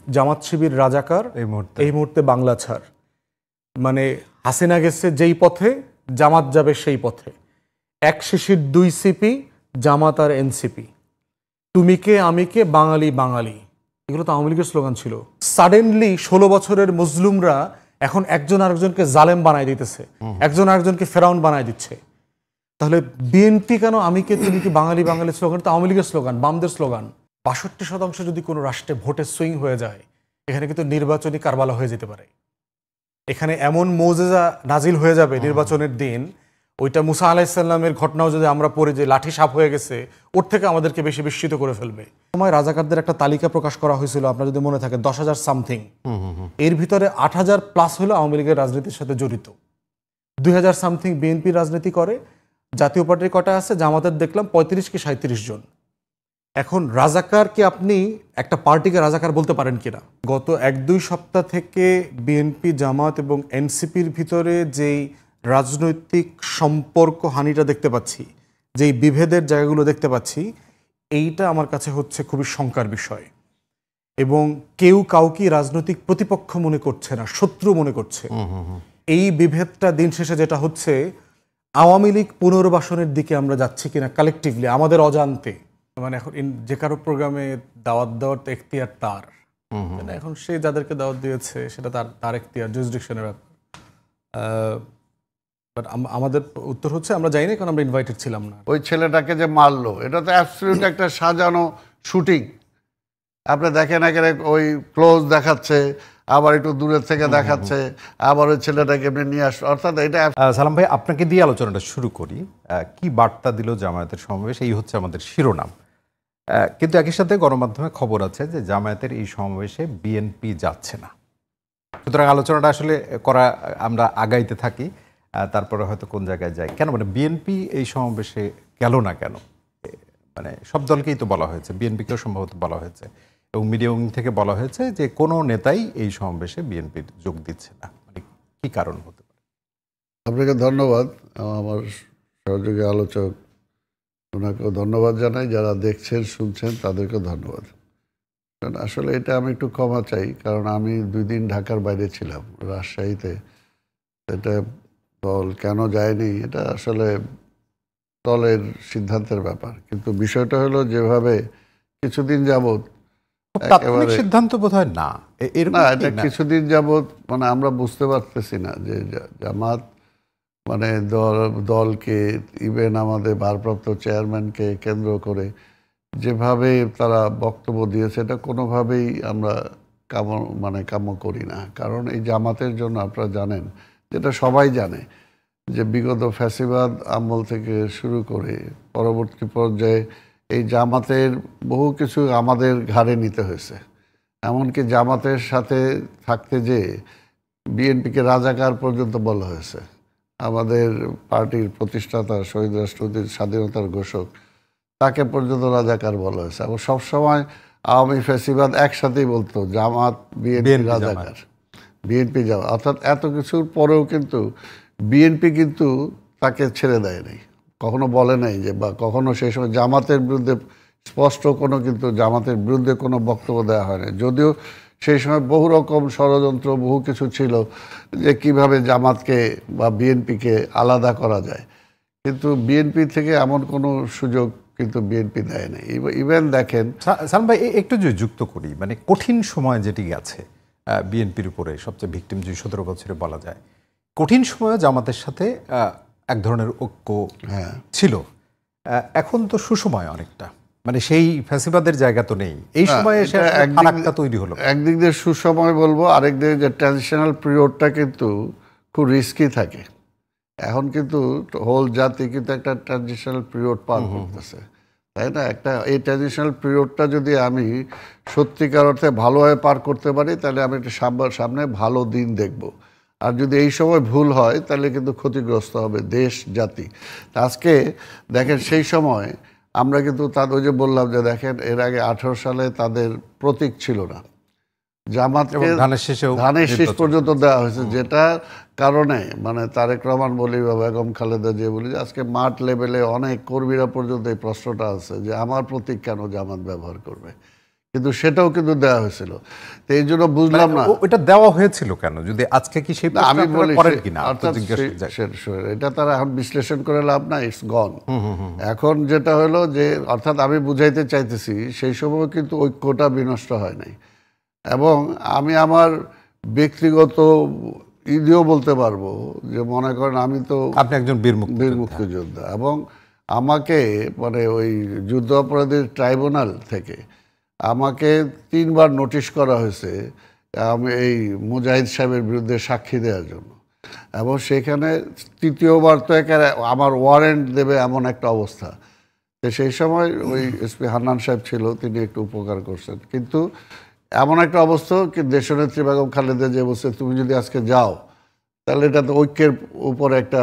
জামাত শিবির রাজাকার, এই মুহূর্তে বাংলা ছাড়। মানে হাসিনা গেছে যেই পথে, জামাত যাবে সেই পথে। এক শিশির দুই সিপি, জামাত আর এনসিপি। তুমি কে আমি কে, বাঙালি বাঙালি, এগুলো তো আওয়ামী লীগের স্লোগান ছিল। সাডেনলি 16 বছরের মজলুমরা এখন একজন আরেকজনকে জালেম বানায় দিতেছে, একজন আরেকজনকে ফেরাউন বানায় দিচ্ছে। তাহলে বিএনপি কেন আমি কে তুমি কি বাঙালি বাঙালি স্লোগান তো আওয়ামী লীগের স্লোগান, বামদের স্লোগান। 62% যদি কোনো রাষ্ট্রে ভোটে সুইং হয়ে যায়, এখানে কিন্তু নির্বাচনী কারবালা হয়ে যেতে পারে। এখানে এমন মোজেজা নাজিল হয়ে যাবে নির্বাচনের দিন, ওইটা মুসা আলাইসাল্লামের ঘটনাও যদি আমরা পড়ি যে লাঠি সাপ হয়ে গেছে, ওর থেকে আমাদেরকে বেশি বিস্মিত করে ফেলবে। সময় রাজাকারদের একটা তালিকা প্রকাশ করা হয়েছিল, আপনার যদি মনে থাকে, 10,000 সামথিং। এর ভিতরে 8,000 প্লাস হলো আওয়ামী লীগের রাজনীতির সাথে জড়িত, 2,000 সামথিং বিএনপি রাজনীতি করে। জাতীয় পার্টির কটা আছে, জামাতের দেখলাম 35 কি 37 জন। এখন রাজাকারকে আপনি একটা পার্টিকে রাজাকার বলতে পারেন কিনা? গত 1-2 সপ্তাহ থেকে বিএনপি, জামাত এবং এনসিপির ভিতরে যেই রাজনৈতিক সম্পর্ক হানিটা দেখতে পাচ্ছি, যেই বিভেদের জায়গাগুলো দেখতে পাচ্ছি, এইটা আমার কাছে হচ্ছে খুবই শঙ্কার বিষয়। এবং কেউ কাউকে রাজনৈতিক প্রতিপক্ষ মনে করছে না, শত্রু মনে করছে। এই বিভেদটা দিন শেষে যেটা হচ্ছে, আওয়ামী লীগ পুনর্বাসনের দিকে আমরা যাচ্ছি কিনা কালেকটিভলি আমাদের অজান্তে। মানে এখন যে কারো প্রোগ্রামে দাওয়াত দেওয়ার এখতিয়ার তার, এখন সে যাদেরকে দাওয়াত দিয়েছে সেটা তার এখতিয়ার, জুরিসডিকশনের ব্যাপার। আমাদের উত্তর হচ্ছে আমরা যাই না, কারণ আমরা ইনভাইটেড ছিলাম না। ওই ছেলেটাকে যে মারলো, এটা তো অ্যাবসলিউট একটা সাজানো শুটিং। আপনি দেখেন একেবারে ওই ক্লোজ দেখাচ্ছে, আবার একটু দূরের থেকে দেখাচ্ছে, আবার ওই ছেলেটাকে এমনি নিয়ে আসলো। অর্থাৎ এটা সালাম ভাই, আপনাকে দিয়ে আলোচনাটা শুরু করি। কি বার্তা দিল জামায়াতের সমাবেশ, এই হচ্ছে আমাদের শিরোনাম। কিন্তু একই সাথে গণমাধ্যমে খবর আছে যে জামায়াতের এই সমাবেশে বিএনপি যাচ্ছে না। সুতরাং আলোচনাটা আসলে করা, আমরা আগাইতে থাকি, তারপরে হয়তো কোন জায়গায় যাই। কেন মানে বিএনপি এই সমাবেশে গেল না কেন? মানে সব দলকেই তো বলা হয়েছে, বিএনপিকেও সম্ভবত বলা হয়েছে, এবং মিডিয়া উইং থেকে বলা হয়েছে যে কোনো নেতাই এই সমাবেশে বিএনপির যোগ দিচ্ছে না। মানে কি কারণ হতে পারে? আপনাকে ধন্যবাদ, আমার সহযোগী আলোচক ওনাকেও ধন্যবাদ জানাই, যারা দেখছেন শুনছেন তাদেরকেও ধন্যবাদ। কারণ আসলে এটা আমি একটু ক্ষমা চাই, কারণ আমি 2 দিন ঢাকার বাইরে ছিলাম, রাজশাহীতে। এটা দল কেন যায়নি, এটা আসলে দলের সিদ্ধান্তের ব্যাপার। কিন্তু বিষয়টা হলো যেভাবে কিছুদিন যাবৎ সিদ্ধান্ত বোধ হয় না, এটা কিছুদিন যাবৎ মানে আমরা বুঝতে পারতেছি না যে জামাত মানে দলকে, ইভেন আমাদের ভারপ্রাপ্ত চেয়ারম্যানকে কেন্দ্র করে যেভাবে তারা বক্তব্য দিয়েছে, এটা কোনোভাবেই আমরা কাম্য করি না। কারণ এই জামাতের জন্য আপনারা জানেন, যেটা সবাই জানে, যে বিগত ফ্যাসিবাদ আমল থেকে শুরু করে পরবর্তী পর্যায়ে এই জামাতের বহু কিছু আমাদের ঘাড়ে নিতে হয়েছে। এমনকি জামাতের সাথে থাকতে যে বিএনপিকে রাজাকার পর্যন্ত বলা হয়েছে। আমাদের পার্টির প্রতিষ্ঠাতা শহীদ রাষ্ট্রপতির স্বাধীনতার ঘোষক, তাকে পর্যন্ত রাজাকার বলা হয়েছে। এবং সবসময় আওয়ামী ফ্যাসিবাদ একসাথেই বলতো জামাত বিএনপি রাজাকার, বিএনপি জামাত। অর্থাৎ এত কিছুর পরেও কিন্তু বিএনপি কিন্তু তাকে ছেড়ে দেয় নাই, কখনো বলে নাই যে, বা কখনো সেই সময় জামাতের বিরুদ্ধে স্পষ্ট কোনো কিন্তু জামাতের বিরুদ্ধে কোনো বক্তব্য দেওয়া হয় না। যদিও সেই সময় বহু রকম ষড়যন্ত্র, বহু কিছু ছিল যে কিভাবে জামাতকে বা বিএনপিকে আলাদা করা যায়, কিন্তু বিএনপি থেকে এমন কোনো সুযোগ কিন্তু বিএনপি দেয় নাই। ইভেন দেখেন সালাম ভাই, একটু যদি যুক্ত করি, মানে কঠিন সময় যেটি গেছে বিএনপির উপরে, সবচেয়ে ভিকটিম যে 17 বছরে বলা যায়, কঠিন সময়ে জামাতের সাথে এক ধরনের ঐক্য ছিল। এখন তো সুসময় অনেকটা, মানে সেই ফ্যাসিবাদের জায়গা তো নেই, এই সময়ে এসে ফারাকটা তৈরি হলো। একদিক দিয়ে সুসময় বলবো, আরেক দিকে যে ট্রানজিশনাল পিরিয়ডটা কিন্তু খুব রিস্কি থাকে। এখন কিন্তু হোল জাতি কিন্তু একটা ট্রানজিশনাল পিরিয়ড পার করতেছে, তাই না? এই ট্রানজিশনাল পিরিয়ডটা যদি আমি সত্যিকার অর্থে ভালোভাবে পার করতে পারি, তাহলে আমি একটা সামনে ভালো দিন দেখব। আর যদি এই সময় ভুল হয়, তাহলে কিন্তু ক্ষতিগ্রস্ত হবে দেশ, জাতি। আজকে দেখেন, সেই সময় আমরা কিন্তু তাদের যে বললাম যে দেখেন, এর আগে 18 সালে তাদের প্রতীক ছিল না, জামাতকে ধানের শীষ পর্যন্ত দেওয়া হয়েছে, যেটা কারণে মানে তারেক রহমান বলি বা বেগম খালেদা জিয়া বলি, আজকে মাঠ লেভেলে অনেক কর্মীরা পর্যন্ত এই প্রশ্নটা আছে যে আমার প্রতীক কেন জামাত ব্যবহার করবে। কিন্তু সেটাও কিন্তু দেওয়া হয়েছিল। তো এই জন্য বুঝলাম না ওটা দেওয়া হয়েছিল কেন, যদি আজকে কি সেই আমি বলি করেন কিনা অর্থাৎ এটা তারা এখন বিশ্লেষণ করে লাভ না, ইটস গন। এখন যেটা হলো যে অর্থাৎ আমি বুঝাইতে চাইতেছি সেই সময় কিন্তু ঐক্যটা বিনষ্ট হয় নাই। এবং আমি আমার ব্যক্তিগত দিয়েও বলতে পারবো যে মনে করেন আমি তো আপনি একজন বীর মুক্তিযোদ্ধা এবং আমাকে মানে ওই যুদ্ধ অপরাধীর ট্রাইব্যুনাল থেকে আমাকে 3 বার নোটিশ করা হয়েছে আমি এই মুজাহিদ সাহেবের বিরুদ্ধে সাক্ষী দেওয়ার জন্য, এবং সেখানে 3য়বার তো আমার ওয়ারেন্ট দেবে এমন একটা অবস্থা। তো সেই সময় ওই এসপি হান্নান সাহেব ছিল, তিনি একটু উপকার করছেন। কিন্তু এমন একটা অবস্থা কি দেশনেত্রী বেগম খালেদা যে বলছে তুমি যদি আজকে যাও তাহলে এটা তো ঐক্যের উপর একটা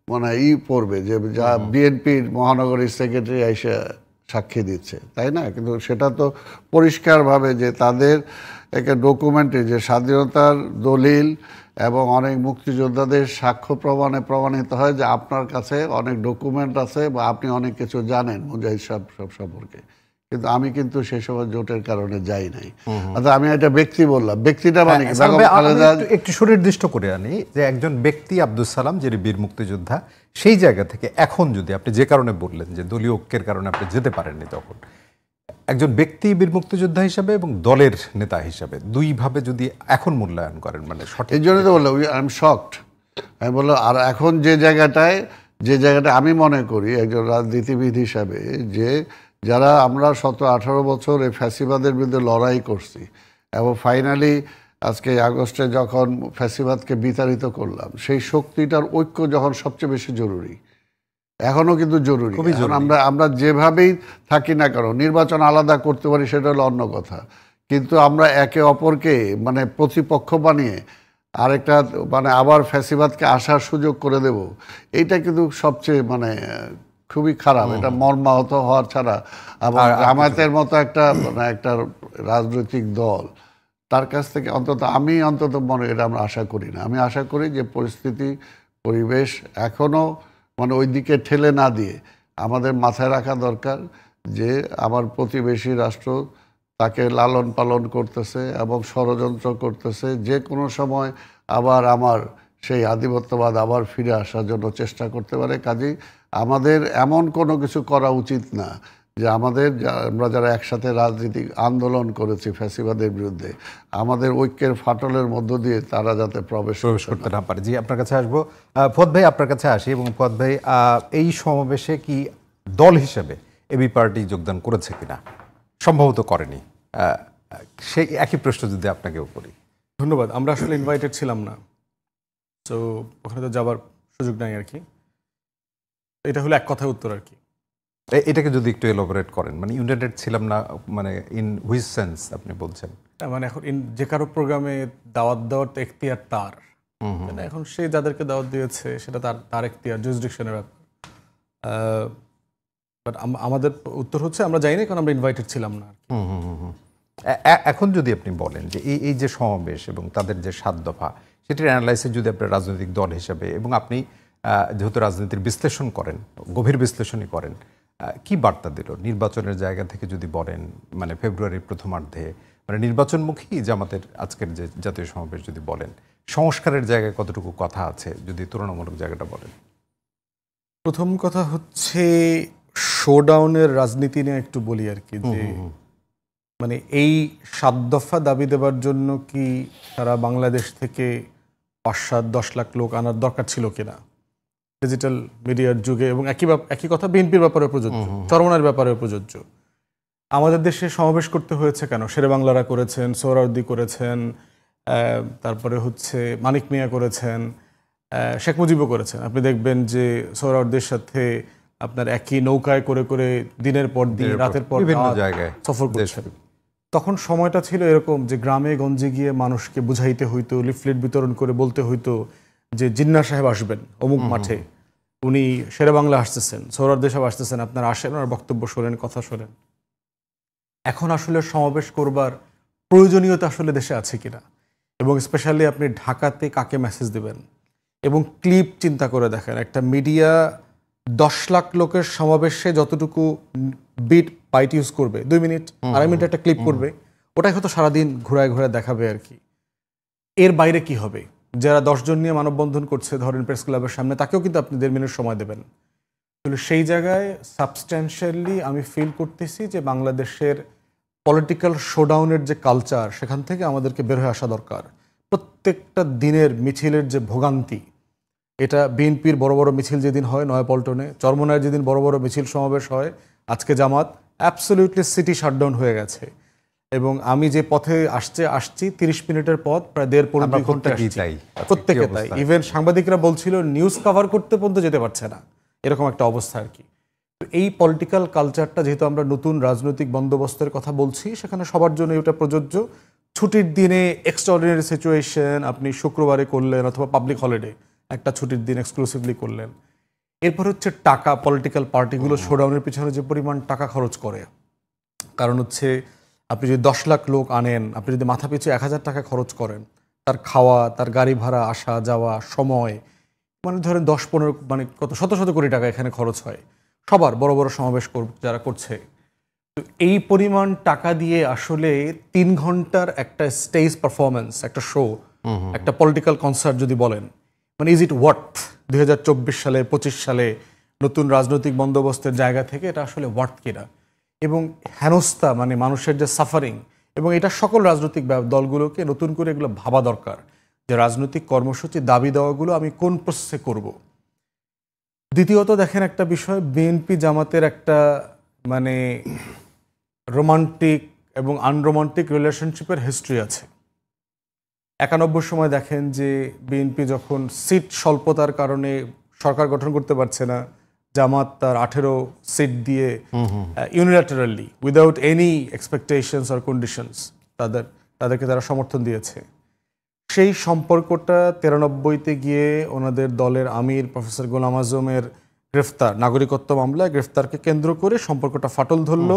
মানে পড়বে যে যা বিএনপির মহানগরী সেক্রেটারি এসে সাক্ষী দিচ্ছে, তাই না? কিন্তু সেটা তো পরিষ্কারভাবে যে তাদের একটা ডকুমেন্টে যে স্বাধীনতার দলিল এবং অনেক মুক্তিযোদ্ধাদের সাক্ষ্য প্রমাণে প্রমাণিত হয় যে আপনার কাছে অনেক ডকুমেন্ট আছে বা আপনি অনেক কিছু জানেন মুজাহিদ সাহেব সব সম্পর্কে। কিন্তু আমি কিন্তু সেই সময় জোটের কারণে যাই নাই। আচ্ছা আমি একটা ব্যক্তি বললাম, ব্যক্তিটা মানে একটু সুনির্দিষ্ট করে আনি যে একজন ব্যক্তি আব্দুল সালাম যিনি বীর মুক্তিযোদ্ধা, সেই জায়গা থেকে এখন যদি আপনি যে কারণে বললেন যে দলীয় ঐক্যের কারণে আপনি যেতে পারেননি, তখন একজন ব্যক্তি বীর মুক্তিযোদ্ধা হিসাবে এবং দলের নেতা হিসাবে দুইভাবে যদি এখন মূল্যায়ন করেন মানে সঠিক। এই জন্যই তো বললাম আই এম শকড। আমি বললাম আর এখন যে জায়গাটা আমি মনে করি একজন রাজনীতিবিদ হিসাবে যে যারা আমরা 17-18 বছর এই ফ্যাসিবাদের বিরুদ্ধে লড়াই করছি এবং ফাইনালি আজকে আগস্টে যখন ফ্যাসিবাদকে বিতাড়িত করলাম, সেই শক্তিটার ঐক্য যখন সবচেয়ে বেশি জরুরি, এখনও কিন্তু জরুরি। আমরা যেভাবেই থাকি না কেন, নির্বাচন আলাদা করতে পারি সেটা হলো অন্য কথা, কিন্তু আমরা একে অপরকে মানে প্রতিপক্ষ বানিয়ে আরেকটা মানে আবার ফ্যাসিবাদকে আসার সুযোগ করে দেব, এইটা কিন্তু সবচেয়ে মানে খুবই খারাপ। এটা মর্মাহত হওয়ার ছাড়া আবার জামায়াতের মতো একটা মানে একটা রাজনৈতিক দল তার কাছ থেকে আমি অন্তত মনে এটা আমরা আশা করি না। আমি আশা করি যে পরিবেশ এখনও মানে ওই দিকে ঠেলে না দিয়ে আমাদের মাথায় রাখা দরকার যে আমার প্রতিবেশী রাষ্ট্র তাকে লালন পালন করতেছে এবং ষড়যন্ত্র করতেছে, যে কোনো সময় আবার আমার সেই আধিপত্যবাদ আবার ফিরে আসার জন্য চেষ্টা করতে পারে। কাজেই আমাদের এমন কোনো কিছু করা উচিত না যে আমরা যারা একসাথে রাজনৈতিক আন্দোলন করেছি ফ্যাসিবাদের বিরুদ্ধে, আমাদের ঐক্যের ফাটলের মধ্য দিয়ে তারা যাতে প্রবেশ করতে না পারে। জি, আপনার কাছে আসবো। ফুয়াদ ভাই, আপনার কাছে আসি। এবং ফুয়াদ ভাই, এই সমাবেশে কি দল হিসেবে এবি পার্টি যোগদান করেছে কিনা? সম্ভবত করেনি। সেই একই প্রশ্ন যদি আপনাকেও করি। ধন্যবাদ। আমরা আসলে ইনভাইটেড ছিলাম না, তো ওখানে তো যাবার সুযোগ নাই আর কি। এটা হলো এক কথায় উত্তর আর কি। এটাকে যদি একটু এলাবোরেট করেন, মানে ইউনাইটেড ছিলাম না মানে ইন হুইচ সেন্স আপনি বলছেন? মানে এখন যে কারো প্রোগ্রামে দাওয়াত দেওয়ার তো এখতিয়ার তার, এখন সে যাদেরকে দাওয়াত দিয়েছে সেটা তার এখতিয়ার, জুরিসডিকশনের ব্যাপার। বাট আমাদের উত্তর হচ্ছে আমরা যাইনি কারণ আমরা ইনভাইটেড ছিলাম না। এখন যদি আপনি বলেন যে এই যে সমাবেশ এবং তাদের যে 7 দফা, সেটির অ্যানালাইসিস যদি আপনার রাজনৈতিক দল হিসাবে, এবং আপনি যেহেতু রাজনীতির বিশ্লেষণ করেন, গভীর বিশ্লেষণই করেন, কি বার্তা দিল নির্বাচনের জায়গা থেকে যদি বলেন? মানে ফেব্রুয়ারির প্রথমার্ধে মানে নির্বাচনমুখী জামাতের আজকের যে জাতীয় সমাবেশ যদি বলেন, সংস্কারের জায়গায় কতটুকু কথা আছে যদি তুলনামূলক জায়গাটা বলেন? প্রথম কথা হচ্ছে শোডাউনের রাজনীতি নিয়ে একটু বলি আর কি, যে মানে এই 7 দফা দাবি দেবার জন্য কি সারা বাংলাদেশ থেকে 5-7-10 লাখ লোক আনার দরকার ছিল কিনা ডিজিটাল মিডিয়ার যুগে? এবং একই কথা বিএনপির ব্যাপারে প্রযোজ্য, চরমনার ব্যাপারে প্রযোজ্য। আমাদের দেশে সমাবেশ করতে হয়েছে কেন? শেরে বাংলারা করেছেন, সোহরাওয়ার্দী করেছেন, তারপরে হচ্ছে মানিক মিয়া করেছেন, শেখ মুজিবও করেছেন। আপনি দেখবেন যে সোহরাওয়ার্দীর সাথে আপনার একই নৌকায় করে করে দিনের পর দিন রাতের পর বিভিন্ন জায়গায় সফর করছেন। তখন সময়টা ছিল এরকম যে গ্রামে গঞ্জে গিয়ে মানুষকে বুঝাইতে হইতো, লিফলেট বিতরণ করে বলতে হইতো যে জিন্না সাহেব আসবেন অমুক মাঠে, উনি শেরে বাংলা আসতেছেন, সোহরাওয়ার্দী সাহেব আসতেছেন, আপনারা আসেন আর বক্তব্য শোনেন, কথা শোনেন। এখন আসলে সমাবেশ করবার প্রয়োজনীয়তা আসলে দেশে আছে কিনা, এবং স্পেশালি আপনি ঢাকাতে কাকে মেসেজ দেবেন, এবং ক্লিপ চিন্তা করে দেখেন, একটা মিডিয়া 10 লাখ লোকের সমাবেশে যতটুকু বিট বাইট ইউজ করবে 2 মিনিট 2.5 মিনিট একটা ক্লিপ করবে, ওটাই হয়তো সারাদিন ঘোরায় ঘোরায় দেখাবে আর কি। এর বাইরে কি হবে? যারা 10 জন নিয়ে মানববন্ধন করছে ধরেন প্রেস ক্লাবের সামনে, তাকেও কিন্তু আপনি 1.5 মিনিট সময় দেবেন। তাহলে সেই জায়গায় সাবস্ট্যান্সিয়ালি আমি ফিল করতেছি যে বাংলাদেশের পলিটিক্যাল শোডাউনের যে কালচার, সেখান থেকে আমাদেরকে বের হয়ে আসা দরকার। প্রত্যেকটা দিনের মিছিলের যে ভোগান্তি, এটা বিএনপির বড় বড় মিছিল যেদিন হয় নয়াপল্টনে, চরমনায় যেদিন বড় বড় মিছিল সমাবেশ হয়, আজকে জামাত, অ্যাবসলিউটলি সিটি শাটডাউন হয়ে গেছে। এবং আমি যে পথে আসছি 30 মিনিটের পথ প্রায় 1.5 ঘন্টা প্রত্যেকে তাই। ইভেন সাংবাদিকরা বলছিল নিউজ কভার করতে পর্যন্ত যেতে পারছে না, এরকম একটা অবস্থা আর কি। তো এই পলিটিক্যাল কালচারটা, যেহেতু আমরা নতুন রাজনৈতিক বন্দোবস্তের কথা বলছি, সেখানে সবার জন্য এটা প্রযোজ্য। ছুটির দিনে এক্সট্রাঅর্ডিনারি সিচুয়েশন আপনি শুক্রবারে করলেন অথবা পাবলিক হলিডে একটা ছুটির দিন এক্সক্লুসিভলি করলেন। এরপর হচ্ছে টাকা, পলিটিক্যাল পার্টিগুলো শোডাউনের পিছনে যে পরিমাণ টাকা খরচ করে, কারণ হচ্ছে আপনি যদি 10 লাখ লোক আনেন, আপনি যদি মাথা পিছু 1000 টাকা খরচ করেন, তার খাওয়া, তার গাড়ি ভাড়া, আসা যাওয়া, সময়, মানে ধরেন 10-15 মানে কত শত শত কোটি টাকা এখানে খরচ হয় সবার, বড় বড় সমাবেশ যারা করছে। তো এই পরিমাণ টাকা দিয়ে আসলে 3 ঘন্টার একটা স্টেজ পারফরমেন্স, একটা শো, একটা পলিটিক্যাল কনসার্ট যদি বলেন, মানে ইজ ইট ওয়ার্থ 2024 সালে 25 সালে নতুন রাজনৈতিক বন্দোবস্তের জায়গা থেকে এটা আসলে ওয়ার্থ কিনা? এবং হেনস্থা, মানে মানুষের যে সাফারিং, এবং এটা সকল রাজনৈতিক দলগুলোকে নতুন করে এগুলো ভাবা দরকার যে রাজনৈতিক কর্মসূচি দাবি দেওয়াগুলো আমি কোন প্রসেসে করব। দ্বিতীয়ত দেখেন একটা বিষয়, বিএনপি জামাতের একটা মানে রোমান্টিক এবং আনরোমান্টিক রিলেশনশিপের হিস্ট্রি আছে। 91 সময় দেখেন যে বিএনপি যখন সিট স্বল্পতার কারণে সরকার গঠন করতে পারছে না, জামাত তার 18 সিট দিয়ে unilaterally without any expectations or conditions তাদেরকে তারা সমর্থন দিয়েছে। সেই সম্পর্কটা 93-তে গিয়ে ওনাদের দলের আমির প্রফেসর গোলাম আজমের গ্রেফতার, নাগরিকত্ব মামলায় গ্রেফতারকে কেন্দ্র করে সম্পর্কটা ফাটল ধরল।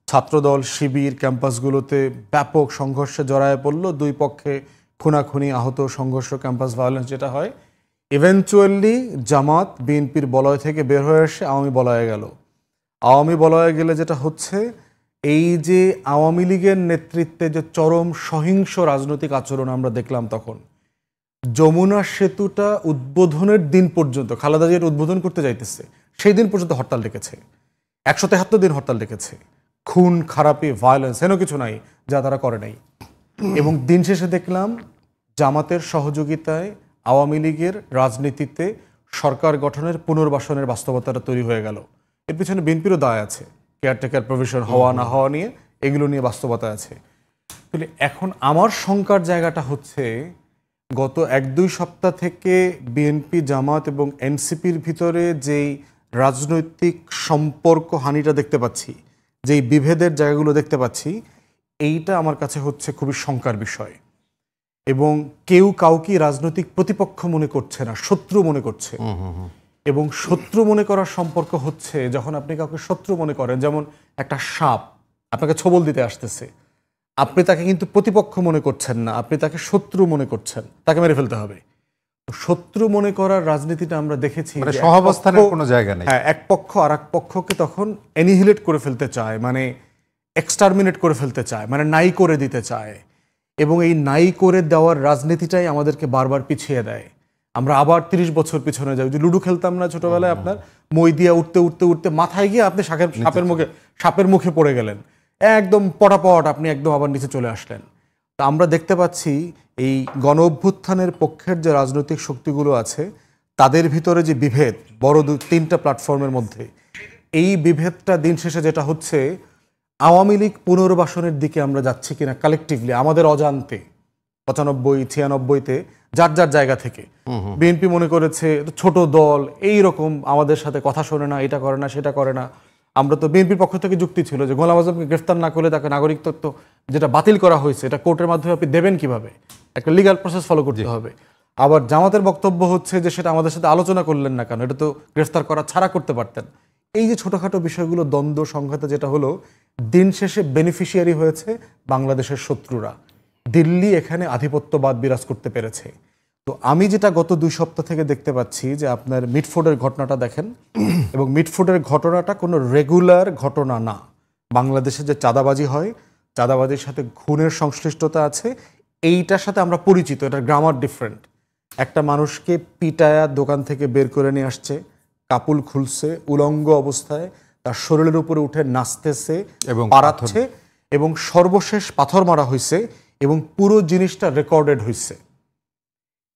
ছাত্রদল, শিবির ক্যাম্পাসগুলোতে ব্যাপক সংঘর্ষে জড়ায় পড়ল, দুই পক্ষে খুনাখুনি, আহত, সংঘর্ষ, ক্যাম্পাস ভায়োলেন্স যেটা হয়। ইভেনচুয়ালি জামাত বিএনপির বলয় থেকে বের হয়ে এসে আওয়ামী বলয়ে গেল। আওয়ামী বলয়ে গেলে যেটা হচ্ছে, এই যে আওয়ামী লীগের নেতৃত্বে যে চরম সহিংস রাজনৈতিক আচরণ আমরা দেখলাম তখন, যমুনা সেতুটা উদ্বোধনের দিন পর্যন্ত, খালেদা জিয়ার উদ্বোধন করতে যাইতেছে সেই দিন পর্যন্ত হরতাল ডেকেছে, 173 দিন হরতাল ডেকেছে। খুন খারাপি, ভায়োলেন্স, হেন কিছু নাই যা তারা করে নাই। এবং দিন শেষে দেখলাম জামাতের সহযোগিতায় আওয়ামী লীগের রাজনীতিতে সরকার গঠনের পুনর্বাসনের বাস্তবতাটা তৈরি হয়ে গেল। এর পিছনে বিএনপিরও দায় আছে, কেয়ারটেকার প্রভিশন হওয়া না হওয়া নিয়ে, এগুলো নিয়ে বাস্তবতা আছে। তাহলে এখন আমার শঙ্কার জায়গাটা হচ্ছে, গত 1-2 সপ্তাহ থেকে বিএনপি, জামাত এবং এনসিপির ভিতরে যেই রাজনৈতিক সম্পর্ক হানিটা দেখতে পাচ্ছি, যেই বিভেদের জায়গাগুলো দেখতে পাচ্ছি, এইটা আমার কাছে হচ্ছে খুবই শঙ্কার বিষয়। এবং কেউ কাউকে রাজনৈতিক প্রতিপক্ষ মনে করছে না, শত্রু মনে করছে। এবং শত্রু মনে করার সম্পর্ক হচ্ছে যখন আপনি কাউকে শত্রু মনে করেন, যেমন একটা সাপ আপনাকে ছোবল দিতে আসতেছে, আপনি তাকে কিন্তু প্রতিপক্ষ মনে করছেন না, আপনি তাকে শত্রু মনে করছেন, তাকে মেরে ফেলতে হবে। শত্রু মনে করার রাজনীতিটা আমরা দেখেছি, সহাবস্থানের কোনো জায়গা নেই। হ্যাঁ, এক পক্ষ আর এক পক্ষকে তখন অ্যানিহিলেট করে ফেলতে চায়, মানে এক্সটারমিনেট করে ফেলতে চায়, মানে নাই করে দিতে চায়। এবং এই নাই করে দেওয়ার রাজনীতিটাই আমাদেরকে বারবার পিছিয়ে দেয়। আমরা আবার 30 বছর পিছনে যাই। যে লুডো খেলতাম না ছোটবেলায়, আপনার মই দিয়া উঠতে উঠতে উঠতে মাথায় গিয়ে আপনি সাপের মুখে পড়ে গেলেন, একদম পটাপট আপনি একদম আবার নিচে চলে আসলেন। তা আমরা দেখতে পাচ্ছি এই গণ অভ্যুত্থানের পক্ষের যে রাজনৈতিক শক্তিগুলো আছে, তাদের ভিতরে যে বিভেদ বড় 2-3টা প্ল্যাটফর্মের মধ্যে, এই বিভেদটা দিন শেষে যেটা হচ্ছে, আওয়ামী লীগ পুনর্বাসনের দিকে আমরা যাচ্ছি কিনা কালেকটিভলি আমাদের অজান্তে। 95-96-তে যার যার জায়গা থেকে বিএনপি মনে করেছে ছোট দল, এই রকম আমাদের সাথে কথা শোনে না, এটা করে না, সেটা করে না। আমরা তো বিএনপির পক্ষ থেকে যুক্তি ছিল যে গোলাম আজমকে গ্রেফতার না করলে তাকে নাগরিকত্ব যেটা বাতিল করা হয়েছে, এটা কোর্টের মাধ্যমে আপনি দেবেন কিভাবে, একটা লিগাল প্রসেস ফলো করতে হবে। আবার জামাতের বক্তব্য হচ্ছে যে সেটা আমাদের সাথে আলোচনা করলেন না কেন, এটা তো গ্রেফতার করা ছাড়া করতে পারতেন। এই যে ছোটোখাটো বিষয়গুলো, দ্বন্দ্ব সংঘাতে যেটা হলো, দিন শেষে বেনিফিশিয়ারি হয়েছে বাংলাদেশের শত্রুরা। দিল্লি এখানে আধিপত্যবাদ বিরাজ করতে পেরেছে। তো আমি যেটা গত 2 সপ্তাহ থেকে দেখতে পাচ্ছি যে আপনার মিটফোর্ডের ঘটনাটা দেখেন, এবং মিটফোর্ডের ঘটনাটা কোনো রেগুলার ঘটনা না। বাংলাদেশে যে চাঁদাবাজি হয়, চাঁদাবাজির সাথে খুনের সংশ্লিষ্টতা আছে, এইটার সাথে আমরা পরিচিত। এটার গ্রামার ডিফারেন্ট। একটা মানুষকে পিটায়া দোকান থেকে বের করে নিয়ে আসছে, কাপুল খুলছে, উলঙ্গ অবস্থায় তার শরীরের উপরে উঠে নাচতেছে এবং পাড়াচ্ছে, এবং সর্বশেষ পাথর মারা হয়েছে, এবং পুরো জিনিসটা রেকর্ডেড হয়েছে।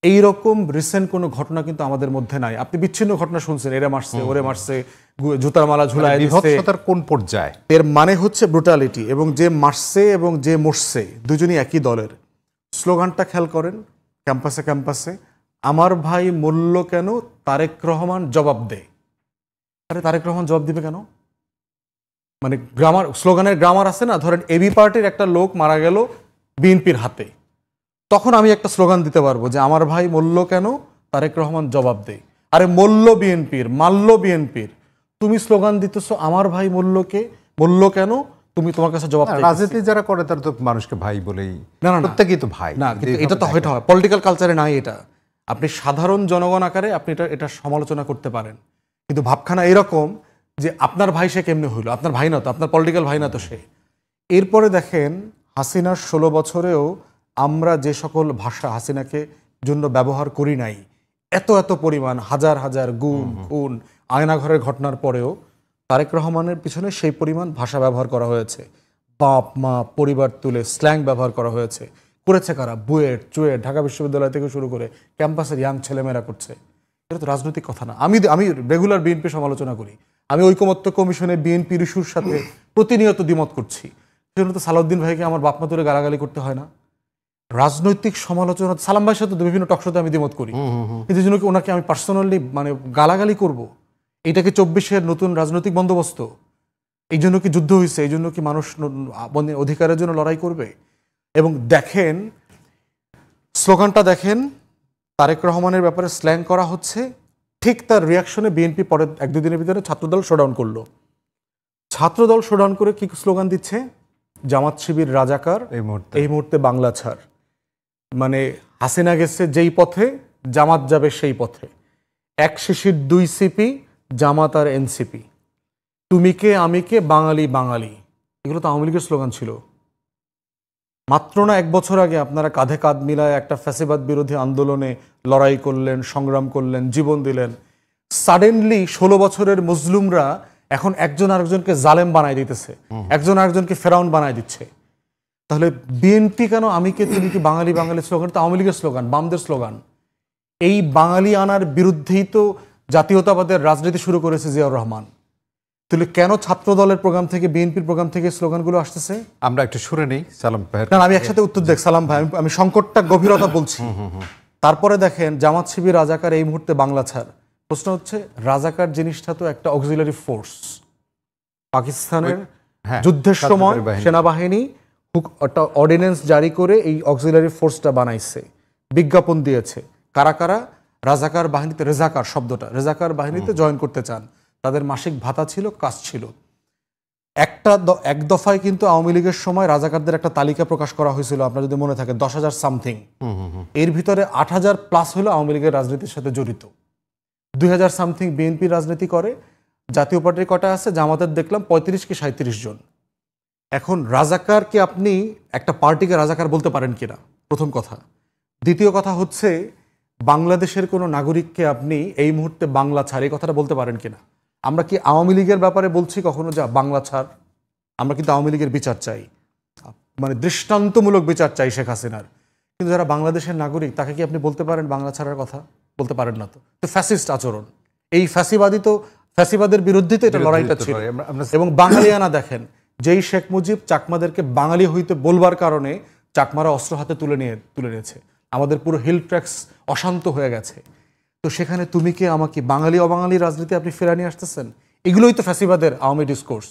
এইরকম রিসেন্ট কোনো ঘটনা কিন্তু আমাদের মধ্যে নাই। আপনি বিচ্ছিন্ন ঘটনা শুনছেন, এরা মারছে, ওরে মারছে, জুতার মালা ঝুলায় দিচ্ছে। বিভৎসতার কোন পর্যায়ে? এর মানে হচ্ছে ব্রুটালিটি। এবং যে মারছে এবং যে মরছে দুজনই একই দলের। স্লোগানটা খেয়াল করেন ক্যাম্পাসে ক্যাম্পাসে, আমার ভাই মূল্য কেন, তারেক রহমান জবাব দেয়। আরে তারেক রহমান জবাব দিবে কেন? মানে গ্রামার, স্লোগানের গ্রামার আছে না। ধরেন এবি পার্টির একটা লোক মারা গেল বিএনপির হাতে, তখন আমি একটা স্লোগান দিতে পারবো যে আমার ভাই মূল্য কেন, তারেক রহমান জবাব দেয়। আরে মূল্য বিএনপির, মাল্য বিএনপির, তুমি স্লোগান দিতেছো আমার ভাই মূল্যকে, মূল্য কেন, তুমি তোমার কাছে জবাব চাইতেছি। রাজনীতি যারা করে তারা তো মানুষকে ভাই বলেই, না না প্রত্যেকেই তো ভাই। না, কিন্তু এটা তো হয়তো হয় পলিটিক্যাল কালচারে নাই এটা। আপনি সাধারণ জনগণ আকারে আপনি এটা সমালোচনা করতে পারেন, কিন্তু ভাবখানা এরকম যে আপনার ভাই সে কেমনে হইলো, আপনার ভাই না তো, আপনার পলিটিক্যাল ভাই না তো সে। এরপরে দেখেন হাসিনার 16 বছরেও আমরা যে সকল ভাষা হাসিনাকে জন্য ব্যবহার করি নাই, এত এত পরিমাণ, হাজার হাজার গুম খুন আয়নাঘরের ঘটনার পরেও তারেক রহমানের পিছনে সেই পরিমাণ ভাষা ব্যবহার করা হয়েছে। বাপ মা পরিবার তুলে স্ল্যাং ব্যবহার করা হয়েছে। করেছে কারা? বুয়েট চুয়েট ঢাকা বিশ্ববিদ্যালয় থেকে শুরু করে ক্যাম্পাসের ইয়াং ছেলেমেয়েরা করছে। এটা তো রাজনৈতিক কথা না। আমি রেগুলার বিএনপি সমালোচনা করি, আমি ঐকমত্য কমিশনে বিএনপির ইস্যুর সাথে প্রতিনিয়ত দ্বিমত করছি। সেজন্য তো সালাউদ্দিন ভাইকে আমার বাপমা তুলে গালাগালি করতে হয় না। রাজনৈতিক সমালোচনা, সালাম ভাইয়ের সাথে বিভিন্ন টকশোতে আমি দ্বিমত করি, কিন্তু এই জন্য কি ওনাকে আমি পার্সোনালি মানে গালাগালি করব? এটাকে 24-এর নতুন রাজনৈতিক বন্দোবস্ত? এই জন্য কি যুদ্ধ হয়েছে? এই জন্য কি মানুষ অধিকারের জন্য লড়াই করবে? এবং দেখেন স্লোগানটা দেখেন, তারেক রহমানের ব্যাপারে স্ল্যাং করা হচ্ছে, ঠিক তার রিয়াকশনে বিএনপি পরে 1-2 দিনের ভিতরে ছাত্রদল শোডাউন করলো। ছাত্রদল শোডাউন করে কি স্লোগান দিচ্ছে? জামাত শিবির রাজাকার, এই মুহূর্তে বাংলা ছাড়। মানে হাসিনা গেছে যেই পথে, জামাত যাবে সেই পথে। এক শিশির 2 সিপি, জামাত আর এনসিপি। তুমি কে আমি কে, বাঙালি বাঙালি, এগুলো তো আওয়ামী লীগের স্লোগান ছিল। মাত্র না 1 বছর আগে আপনারা কাঁধে কাঁধ মিলায় একটা ফ্যাসিবাদ বিরোধী আন্দোলনে লড়াই করলেন, সংগ্রাম করলেন, জীবন দিলেন। সাডেনলি 16 বছরের মুসলিমরা এখন একজন আরেকজনকে জালেম বানায় দিতেছে, একজন আরেকজনকে ফেরাউন বানায় দিচ্ছে। তাহলে বিএনপি কেন আমি কে তুমি কি, বাঙালি বাঙালি স্লোগান তো আওয়ামী লীগের স্লোগান, বামদের স্লোগান। এই বাঙালি আনার বিরুদ্ধেই তো জাতীয়তাবাদের রাজনীতি শুরু করেছে জিয়াউর রহমান। তাহলে কেন ছাত্র দলের প্রোগ্রাম থেকে, বিএনপির প্রোগ্রাম থেকে স্লোগানগুলো আসতেছে? আমরা একটু শুনে নেই সালাম ভাই। না, আমি একসাথে উত্তর দেখ সালাম ভাই, আমি সংকটটা গভীরতা বলছি। তারপরে দেখেন জামাত শিবির রাজাকার, এই মুহূর্তে বাংলা ছাড়। প্রশ্ন হচ্ছে রাজাকার জিনিসটা তো একটা অক্সিলারি ফোর্স। পাকিস্তানের যুদ্ধের সময় সেনাবাহিনী একটা অর্ডিন্যান্স জারি করে এই অক্সিলারি ফোর্সটা বানাইছে, বিজ্ঞাপন দিয়েছে। কারা কারা রাজাকার বাহিনীতে, রেজাকার শব্দটা, রেজাকার বাহিনীতে জয়েন করতে চান, তাদের মাসিক ভাতা ছিল, কাজ ছিল। এক দফায় কিন্তু আওয়ামী লীগের সময় রাজাকারদের একটা তালিকা প্রকাশ করা হয়েছিল, আপনার যদি মনে থাকে, 10,000 সামথিং। এর ভিতরে 8,000 প্লাস হলো আওয়ামী লীগের রাজনীতির সাথে জড়িত। 2,000 সামথিং বিএনপি রাজনীতি করে। জাতীয় পার্টির কটা আছে? জামাতের দেখলাম 35 কি 37 জন। এখন রাজাকারকে আপনি একটা পার্টিকে রাজাকার বলতে পারেন কিনা, প্রথম কথা। দ্বিতীয় কথা হচ্ছে বাংলাদেশের কোনো নাগরিককে আপনি এই মুহূর্তে বাংলা ছাড়, এই কথাটা বলতে পারেন কিনা। আমরা কি আওয়ামী লীগের ব্যাপারে বলছি কখনো যা বাংলা ছাড়? আমরা কিন্তু আওয়ামী লীগের বিচার চাই, মানে দৃষ্টান্তমূলক বিচার চাই শেখ হাসিনার। কিন্তু যারা বাংলাদেশের নাগরিক, তাকে কি আপনি বলতে পারেন বাংলা ছাড়ার কথা? বলতে পারেন না। তো ফ্যাসিস্ট আচরণ, এই ফ্যাসিবাদী তো, ফ্যাসিবাদের বিরুদ্ধে তো এটা লড়াইটা ছিল। এবং বাঙালিয়ানা দেখেন, যেই শেখ মুজিব চাকমাদেরকে বাঙালি হইতে বলবার কারণে চাকমারা অস্ত্র হাতে তুলে নিয়েছে, আমাদের পুরো হিল ট্র্যাক্স অশান্ত হয়ে গেছে। তো সেখানে তুমি কে আমাকে, বাঙালি অবাঙালি রাজনীতি আপনি ফেরা নিয়ে আসতেছেন। এগুলোই তো ফ্যাসিবাদের আওয়ামী ডিসকোর্স।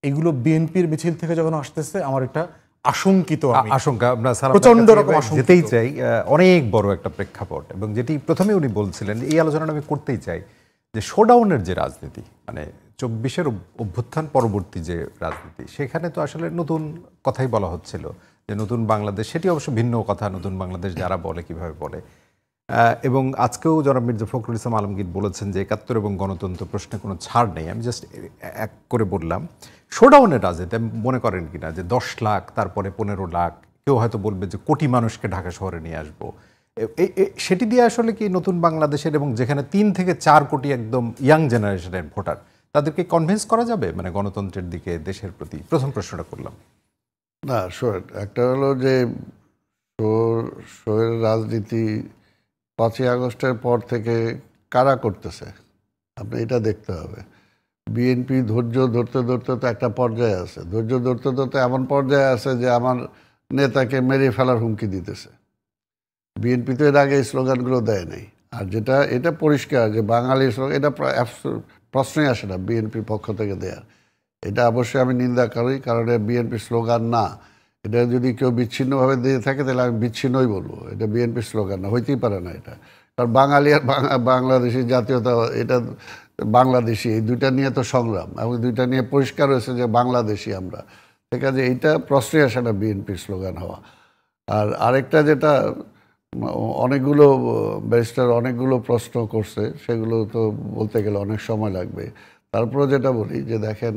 এগুলো বিএনপির মিছিল থেকে যখন আসতেছে, আমার একটা আশঙ্কিত আশঙ্কা, আমরা প্রচন্ড রকম যেতেই চাই। অনেক বড় একটা প্রেক্ষাপট, এবং যেটি প্রথমে উনি বলছিলেন, এই আলোচনাটা আমি করতেই চাই, যে শোডাউনের যে রাজনীতি, মানে 24-এর অভ্যুত্থান পরবর্তী যে রাজনীতি, সেখানে তো আসলে নতুন কথাই বলা হচ্ছিল যে নতুন বাংলাদেশ। সেটি অবশ্য ভিন্ন কথা, নতুন বাংলাদেশ যারা বলে কিভাবে বলে। এবং আজকেও জনাব মির্জা ফখরুল ইসলাম আলমগীর বলেছেন যে ৭১ এবং গণতন্ত্র প্রশ্নে কোনো ছাড় নেই। আমি জাস্ট এক করে বললাম, শোডাউনের রাজনীতি মনে করেন কিনা যে ১০ লাখ, তারপরে ১৫ লাখ, কেউ হয়তো বলবে যে কোটি মানুষকে ঢাকা শহরে নিয়ে আসবো, সেটি দিয়ে আসলে কি নতুন বাংলাদেশের, এবং যেখানে ৩ থেকে ৪ কোটি একদম ইয়াং জেনারেশনের ভোটার, তাদেরকে কনভিন্স করা যাবে মানে গণতন্ত্রের দিকে, দেশের প্রতি? প্রথম প্রশ্নটা করলাম। না, একটা হলো যে শোয়ের রাজনীতি ৫ই আগস্টের পর থেকে কারা করতেছে, আপনি এটা দেখতে হবে। বিএনপি ধৈর্য ধরতে ধরতে তো একটা পর্যায়ে আছে, ধৈর্য ধরতে ধরতে এমন পর্যায়ে আছে যে আমার নেতাকে মেরে ফেলার হুমকি দিতেছে। বিএনপি তো এর আগে এই স্লোগানগুলো দেয় নাই। আর যেটা এটা পরিষ্কার যে বাঙালি স্লোগান, এটা প্রশ্নই আসে না বিএনপির পক্ষ থেকে দেয়ার। এটা অবশ্যই আমি নিন্দা করি, কারণ এটা বিএনপির স্লোগান না। এটা যদি কেউ বিচ্ছিন্নভাবে দিয়ে থাকে তাহলে আমি বিচ্ছিন্নই বলবো, এটা বিএনপির স্লোগান না, হইতেই পারে না এটা। কারণ বাঙালি আর বাংলাদেশি জাতীয়তা, এটা বাংলাদেশি, এই দুইটা নিয়ে তো সংগ্রাম, এবং দুইটা নিয়ে পরিষ্কার হয়েছে যে বাংলাদেশি আমরা। ঠিক আছে, এইটা প্রশ্নই আসে না বিএনপির স্লোগান হওয়া। আর আরেকটা যেটা অনেকগুলো ব্যারিস্টার অনেকগুলো প্রশ্ন করছে, সেগুলো তো বলতে গেলে অনেক সময় লাগবে। তারপরে যেটা বলি যে দেখেন,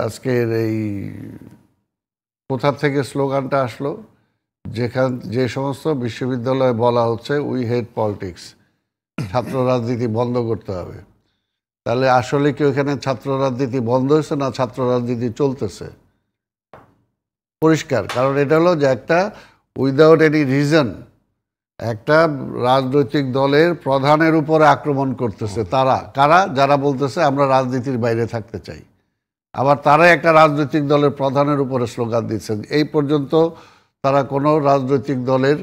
আজকের এই কোথা থেকে স্লোগানটা আসলো, যে সমস্ত বিশ্ববিদ্যালয়ে বলা হচ্ছে উই হেট পলিটিক্স, ছাত্র রাজনীতি বন্ধ করতে হবে, তাহলে আসলে কি ওখানে ছাত্র রাজনীতি বন্ধ হয়েছে না ছাত্র রাজনীতি চলতেছে? পরিষ্কার। কারণ এটা হলো যে একটা উইদাউট এনি রিজন একটা রাজনৈতিক দলের প্রধানের উপরে আক্রমণ করতেছে। কারা? যারা বলতেছে আমরা রাজনীতির বাইরে থাকতে চাই। আবার তারাই একটা রাজনৈতিক দলের প্রধানের উপরে স্লোগান দিচ্ছেন। এই পর্যন্ত তারা কোনো রাজনৈতিক দলের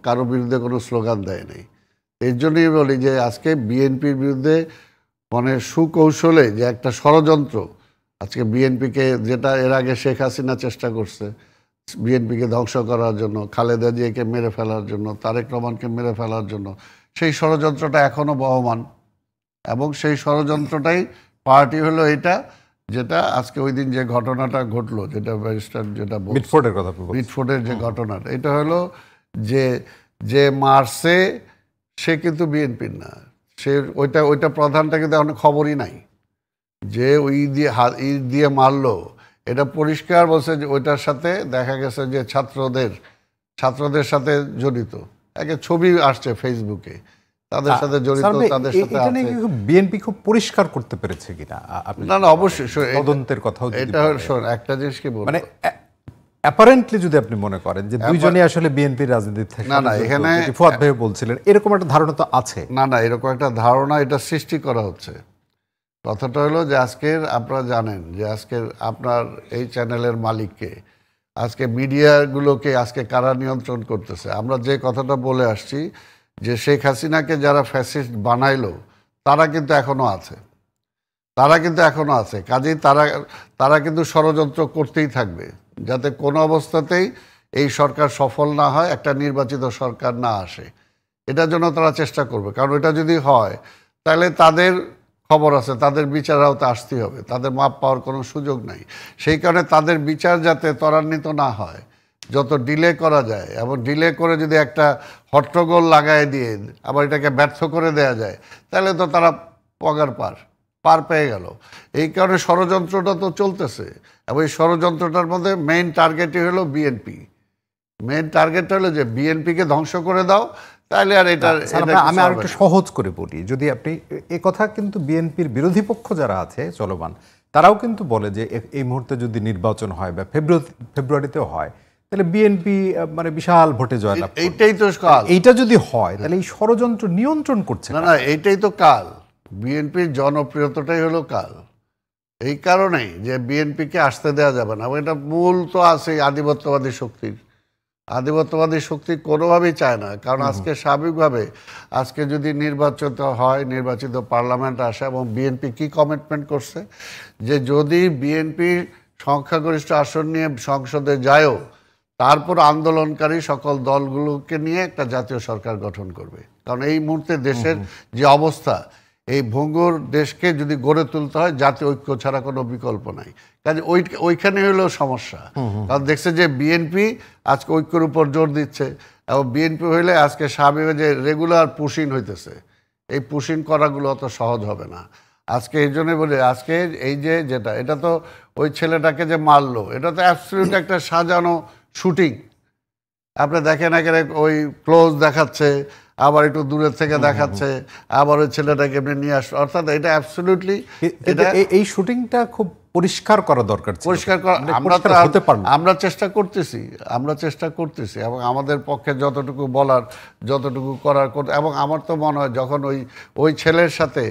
কারো বিরুদ্ধে কোনো স্লোগান দেয় নাই। এর জন্যই বলি যে আজকে বিএনপির বিরুদ্ধে মানে সুকৌশলে যে একটা ষড়যন্ত্র, আজকে বিএনপিকে, যেটা এর আগে শেখ হাসিনা চেষ্টা করছে বিএনপিকে ধ্বংস করার জন্য, খালেদা জিয়াকে মেরে ফেলার জন্য, তারেক রহমানকে মেরে ফেলার জন্য, সেই ষড়যন্ত্রটা এখনো বহমান। এবং সেই ষড়যন্ত্রটাই পার্টি হলো এটা, যেটা আজকে ওই দিন যে ঘটনাটা ঘটলো, যেটা ব্যারিস্টার যেটা মিটফোর্ডের যে ঘটনাটা, এটা হলো যে মারছে সে কিন্তু বিএনপির না, সে ওইটা প্রধানটা কিন্তু অনেক খবরই নাই যে ওই দিয়ে মারলো। এটা পরিষ্কার বলছে যে ওইটার সাথে দেখা গেছে যে ছাত্রদের সাথে জড়িত, একটা ছবি আসছে ফেসবুকে, তাদের সাথে জড়িত, তাদের সাথে আছে। বিএনপি খুব পরিষ্কার করতে পেরেছে কিনা? না, অবশ্যই তদন্তের কথাও এটা একটা জিনিস কি বলবো, মানে অ্যাপারেন্টলি যদি আপনি মনে করেন যে দুইজনই আসলে বিএনপির রাজনীতি থেকে, না এখানে ফুয়াদ ভাই বলছিলেন, এরকম একটা ধারণা তো আছে। না এরকম একটা ধারণা এটা সৃষ্টি করা হচ্ছে। কথাটা হলো যে আজকের আপনারা জানেন যে আজকের আপনার এই চ্যানেলের মালিককে, আজকে মিডিয়াগুলোকে আজকে কারা নিয়ন্ত্রণ করতেছে? আমরা যে কথাটা বলে আসছি যে শেখ হাসিনাকে যারা ফ্যাসিস্ট বানাইলো তারা কিন্তু এখনো আছে, কাজেই তারা কিন্তু ষড়যন্ত্র করতেই থাকবে যাতে কোনো অবস্থাতেই এই সরকার সফল না হয়, একটা নির্বাচিত সরকার না আসে। এটার জন্য তারা চেষ্টা করবে, কারণ এটা যদি হয় তাহলে তাদের খবর আছে, তাদের বিচার আওতায় আসতেই হবে, তাদের মাপ পাওয়ার কোনো সুযোগ নাই। সেই কারণে তাদের বিচার যাতে ত্বরান্বিত না হয়, যত ডিলে করা যায়, এবং ডিলে করে যদি একটা হট্টগোল লাগায় দিয়ে আবার এটাকে ব্যর্থ করে দেয়া যায়, তাহলে তো তারা পার পেয়ে গেল। এই কারণে ষড়যন্ত্রটা তো চলতেছে, এবং এই ষড়যন্ত্রটার মধ্যে মেইন টার্গেটই হলো বিএনপি। মেইন টার্গেটটা হলো যে বিএনপিকে ধ্বংস করে দাও, তাহলে আর এটা আমি আর একটু সহজ করে বলি। যদি আপনি এই কথা, কিন্তু বিএনপির বিরোধী পক্ষ যারা আছে চলমান, তারাও কিন্তু বলে যে এই মুহূর্তে যদি নির্বাচন হয় বা ফেব্রুয়ারিতেও হয়, তাহলে বিএনপি মানে বিশাল ভোটে জয়লাভ। এইটাই তো কাল। এইটা যদি হয় তাহলে এই ষড়যন্ত্র নিয়ন্ত্রণ করছে না, এইটাই তো কাল। বিএনপির জনপ্রিয়তাটাই হলো কাল। এই কারণেই যে বিএনপিকে আসতে দেওয়া যাবে না। এটা মূল তো আছে আধিপত্যবাদী শক্তি কোনোভাবেই চায় না। কারণ আজকে স্বাভাবিকভাবে আজকে যদি নির্বাচিত পার্লামেন্ট আসে, এবং বিএনপি কি কমিটমেন্ট করছে যে যদি বিএনপি সংখ্যাগরিষ্ঠ আসন নিয়ে সংসদে যায়ও, তারপর আন্দোলনকারী সকল দলগুলোকে নিয়ে একটা জাতীয় সরকার গঠন করবে। কারণ এই মুহূর্তে দেশের যে অবস্থা, এই ভঙ্গুর দেশকে যদি গড়ে তুলতে হয়, জাতীয় ঐক্য ছাড়া কোনো বিকল্প নাই। কাজে ওইখানে হলো সমস্যা। কারণ দেখছে যে বিএনপি আজকে ঐক্যের উপর জোর দিচ্ছে, এবং বিএনপি হইলে আজকে স্বাভাবিক যে রেগুলার পুশিং হইতেছে, এই পুশিং করাগুলো অত সহজ হবে না। আজকে এই জন্যই বলি, আজকে এই যে যেটা, এটা তো ওই ছেলেটাকে যে মারলো, এটা তো অ্যাবসলিউট একটা সাজানো শুটিং। আপনি দেখেন একেবারে ওই ক্লোজ দেখাচ্ছে, আবার একটু দূরের থেকে দেখাচ্ছে, আবার ওই ছেলেটাকে এমনি নিয়ে আসলো, অর্থাৎ এটা অ্যাবসলিউটলি এটা এই শুটিংটা খুব পরিষ্কার করা দরকার ছিল। পরিষ্কার করা আমরা চেষ্টা করতেছি এবং আমাদের পক্ষে যতটুকু বলার, যতটুকু করার, এবং আমার তো মনে হয় যখন ওই ছেলের সাথে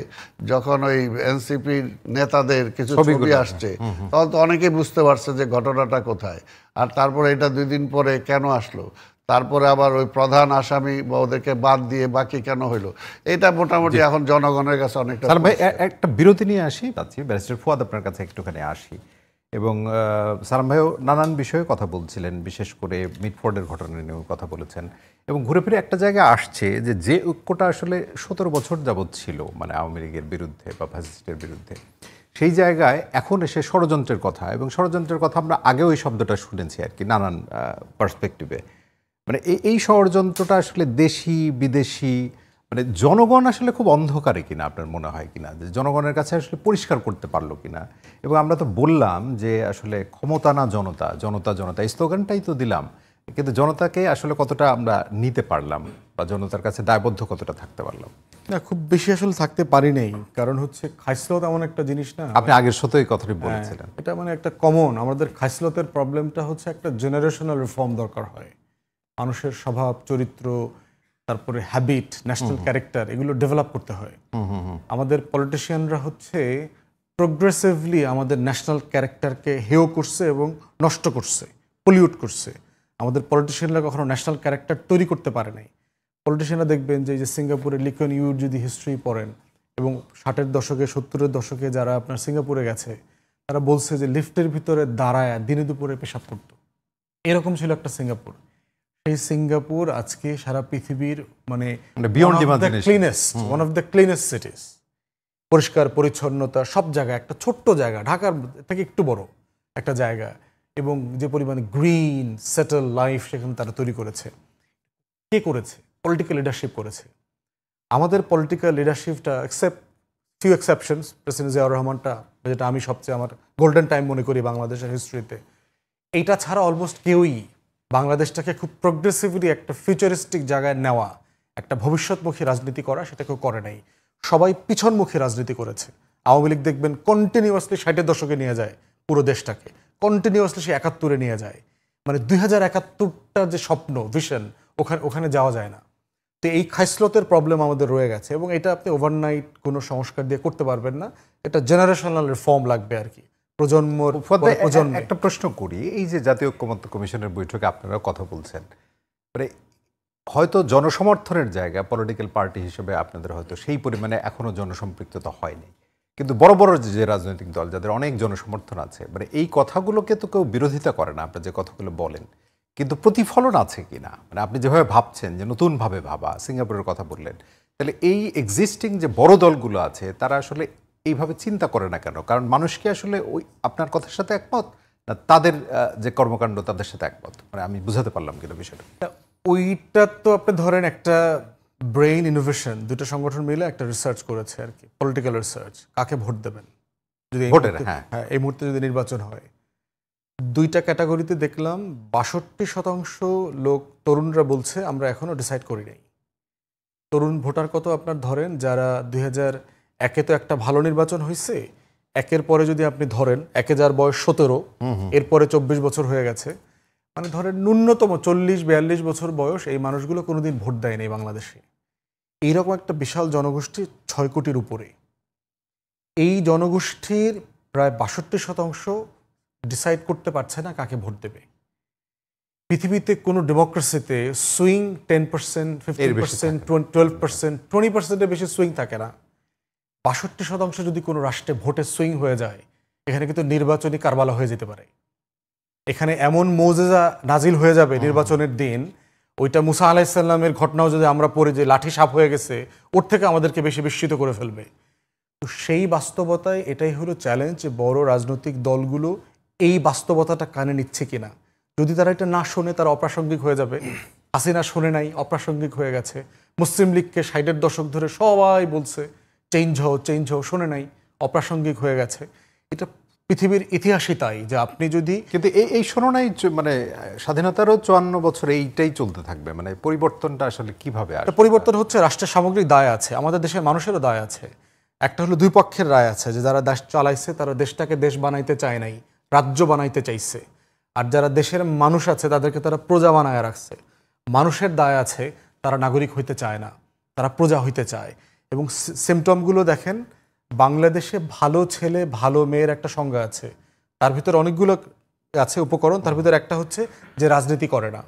যখন ওই এনসিপির নেতাদের কিছু ছবি আসছে, তখন তো অনেকেই বুঝতে পারছে যে ঘটনাটা কোথায়। আর তারপরে এটা 2 দিন পরে কেন আসলো, তারপরে আবার ওই প্রধান আসামি বা ওদেরকে বাদ দিয়ে বাকি কেন হইলো, এটা মোটামুটি এখন জনগণের কাছে অনেকটা। ভাই একটা বিরতি নিয়ে আসি, ব্যারিস্টার ফুয়াদ আপনার কাছে একটুখানি আসি। এবং সালাম ভাইও নানান বিষয়ে কথা বলছিলেন, বিশেষ করে মিটফোর্ডের ঘটনা নিয়েও কথা বলেছেন, এবং ঘুরে ফিরে একটা জায়গায় আসছে যে ঐক্যটা আসলে 17 বছর যাবৎ ছিল, মানে আওয়ামী লীগের বিরুদ্ধে বা ফ্যাসিস্টের বিরুদ্ধে, সেই জায়গায় এখন এসে ষড়যন্ত্রের কথা, এবং ষড়যন্ত্রের কথা আমরা আগেও এই শব্দটা শুনেছি আর কি নানান পার্সপেক্টিভে। মানে এই ষড়যন্ত্রটা আসলে দেশি বিদেশি, মানে জনগণ আসলে খুব অন্ধকারে কিনা আপনার মনে হয় কিনা, যে জনগণের কাছে আসলে পরিষ্কার করতে পারলো কিনা? এবং আমরা তো বললাম যে আসলে ক্ষমতা না জনতা, জনতা জনতা, এই স্লোগানটাই তো দিলাম, কিন্তু জনতাকে আসলে কতটা আমরা নিতে পারলাম বা জনতার কাছে দায়বদ্ধ কতটা থাকতে পারলাম? না, খুব বেশি আসলে থাকতে পারি নাই, কারণ হচ্ছে খাইসলত এমন একটা জিনিস না, আপনি আগের সত্যই কথাটি বলেছিলেন, এটা মানে একটা কমন আমাদের খাইসলতের প্রবলেমটা হচ্ছে একটা জেনারেশনাল রিফর্ম দরকার হয়। মানুষের স্বভাব চরিত্র, তারপরে হ্যাবিট, ন্যাশনাল ক্যারেক্টার, এগুলো ডেভেলপ করতে হয়। আমাদের পলিটিশিয়ানরা হচ্ছে প্রোগ্রেসিভলি আমাদের ন্যাশনাল ক্যারেক্টারকে হেয় করছে এবং নষ্ট করছে, পলিউট করছে। আমাদের পলিটিশিয়ানরা কখনো ন্যাশনাল ক্যারেক্টার তৈরি করতে পারে নাই। পলিটিশিয়ানরা দেখবেন যে সিঙ্গাপুরে লিকন ইউর যদি হিস্ট্রি পড়েন, এবং 60-এর দশকে 70-এর দশকে যারা আপনার সিঙ্গাপুরে গেছে, তারা বলছে যে লিফটের ভিতরে দাঁড়ায় দিনে দুপুরে পেশাব করতো, এরকম ছিল একটা সিঙ্গাপুর। সেই সিঙ্গাপুর আজকে সারা পৃথিবীর মানে ওয়ান অফ দ্য ক্লিনেস্ট সিটিজ, পরিষ্কার পরিচ্ছন্নতা সব জায়গায়, একটা ছোট্ট জায়গা, ঢাকার থেকে একটু বড় একটা জায়গা, এবং যে পরিমাণে গ্রিন সেটেল লাইফ সেখানে তারা তৈরি করেছে। কে করেছে? পলিটিক্যাল লিডারশিপ করেছে। আমাদের পলিটিক্যাল লিডারশিপটা ফিউ এক্সেপশনস, প্রেসিডেন্ট জিয়াউর রহমানটা, যেটা আমি সবচেয়ে আমার গোল্ডেন টাইম মনে করি বাংলাদেশের হিস্ট্রিতে, এইটা ছাড়া অলমোস্ট কেউই বাংলাদেশটাকে খুব প্রোগ্রেসিভলি একটা ফিউচারিস্টিক জায়গায় নেওয়া, একটা ভবিষ্যৎমুখী রাজনীতি করা, সেটা কেউ করে নাই। সবাই পিছনমুখী রাজনীতি করেছে। আওয়ামী লীগ দেখবেন কন্টিনিউয়াসলি 60-এর দশকে নিয়ে যায় পুরো দেশটাকে, কন্টিনিউয়াসলি সে 71-এ নিয়ে যায়, মানে 2071টার যে স্বপ্ন ভিশন, ওখানে যাওয়া যায় না। তো এই খাইসলতের প্রবলেম আমাদের রয়ে গেছে, এবং এটা আপনি ওভারনাইট কোনো সংস্কার দিয়ে করতে পারবেন না। এটা জেনারেশনাল রিফর্ম লাগবে আর কি, প্রজন্মর প্রজন্ম। একটা প্রশ্ন করি, এই যে জাতীয় ঐক্যমত্য কমিশনের বৈঠকে আপনারা কথা বলছেন, মানে হয়তো জনসমর্থনের জায়গা পলিটিক্যাল পার্টি হিসেবে আপনাদের হয়তো সেই পরিমাণে এখনো জনসম্পৃক্ততা হয়নি, কিন্তু বড় বড় যে রাজনৈতিক দল যাদের অনেক জনসমর্থন আছে, মানে এই কথাগুলোকে তো কেউ বিরোধিতা করে না, আপনারা যে কথাগুলো বলেন, কিন্তু প্রতিফলন আছে কিনা? মানে আপনি যেভাবে ভাবছেন, যে নতুনভাবে ভাবা, সিঙ্গাপুরের কথা বললেন, তাহলে এই এক্সিস্টিং যে বড় দলগুলো আছে তারা আসলে এইভাবে চিন্তা করে না কেন? কারণ মানুষ কি আসলে ওই আপনার কথার সাথে একমত, না তাদের যে কর্মকাণ্ড তাদের সাথে একমত? মানে আমি বুঝাতে পারলাম কিনা বিষয়টা? ওইটা তো আপনি ধরেন একটা ব্রেইন ইনোভেশন, দুটো সংগঠন মিলে একটা রিসার্চ করেছে আর কি, পলিটিক্যাল রিসার্চ, কাকে ভোট দেবেন যদি এই মুহূর্তে যদি নির্বাচন হয়। 2টা ক্যাটাগরিতে দেখলাম 62% লোক, তরুণরা বলছে আমরা এখনো ডিসাইড করি নাই। তরুণ ভোটার কত আপনার ধরেন, যারা 2001-এ তো একটা ভালো নির্বাচন হয়েছে, 1-এর পরে যদি আপনি ধরেন, 1-এ যার বয়স 17, এরপরে 24 বছর হয়ে গেছে, মানে ধরেন ন্যূনতম 40-42 বছর বয়স, এই মানুষগুলো কোনোদিন ভোট দেয়নি বাংলাদেশে। এইরকম একটা বিশাল জনগোষ্ঠী, 6 কোটির উপরে। এই জনগোষ্ঠীর প্রায় 62% ডিসাইড করতে পারছে না কাকে ভোট দেবে। পৃথিবীতে কোনো ডেমোক্রেসিতে সুইং 10%, 15%, 12%, 20%-এর বেশি সুইং থাকে না। 62% যদি কোনো রাষ্ট্রে ভোটে সুইং হয়ে যায়, এখানে কিন্তু নির্বাচনী কারবালা হয়ে যেতে পারে। এখানে এমন মোজেজা নাজিল হয়ে যাবে নির্বাচনের দিন, ওইটা মুসা আলাইসাল্লামের ঘটনাও যদি আমরা পড়ি যে লাঠি সাপ হয়ে গেছে, ওর থেকে আমাদেরকে বেশি বিস্মিত করে ফেলবে। তো সেই বাস্তবতায় এটাই হলো চ্যালেঞ্জ, যে বড় রাজনৈতিক দলগুলো এই বাস্তবতাটা কানে নিচ্ছে কিনা। যদি তারা এটা না শোনে, তারা অপ্রাসঙ্গিক হয়ে যাবে। হাসিনা শোনে নাই, অপ্রাসঙ্গিক হয়ে গেছে। মুসলিম লীগকে 60-এর দশক ধরে সবাই বলছে চেঞ্জ হও, শোনে নাই, অপ্রাসঙ্গিক হয়ে গেছে। এটা পৃথিবীর ইতিহাসই তাই, যে আপনি যদি কিন্তু এই শোনাই মানে স্বাধীনতারও 54 বছর এইটাই চলতে থাকবে, মানে পরিবর্তনটা আসলে কিভাবে আসবে? পরিবর্তন হচ্ছে, রাষ্ট্রের সামগ্রিক দায় আছে, আমাদের দেশের মানুষেরও দায় আছে। একটা হলো দুই পক্ষের রায় আছে, যে যারা দেশ চালাইছে তারা দেশটাকে দেশ বানাইতে চায় নাই, রাজ্য বানাইতে চাইছে। আর যারা দেশের মানুষ আছে তাদেরকে তারা প্রজা বানায় রাখছে। মানুষের দায় আছে, তারা নাগরিক হইতে চায় না, তারা প্রজা হইতে চায়। এবং সিমটমগুলো দেখেন, বাংলাদেশে ভালো ছেলে ভালো মেয়ের একটা সংজ্ঞা আছে, তার ভিতরে অনেকগুলো আছে উপকরণ। তার ভিতরে একটা হচ্ছে যে রাজনীতি করে না।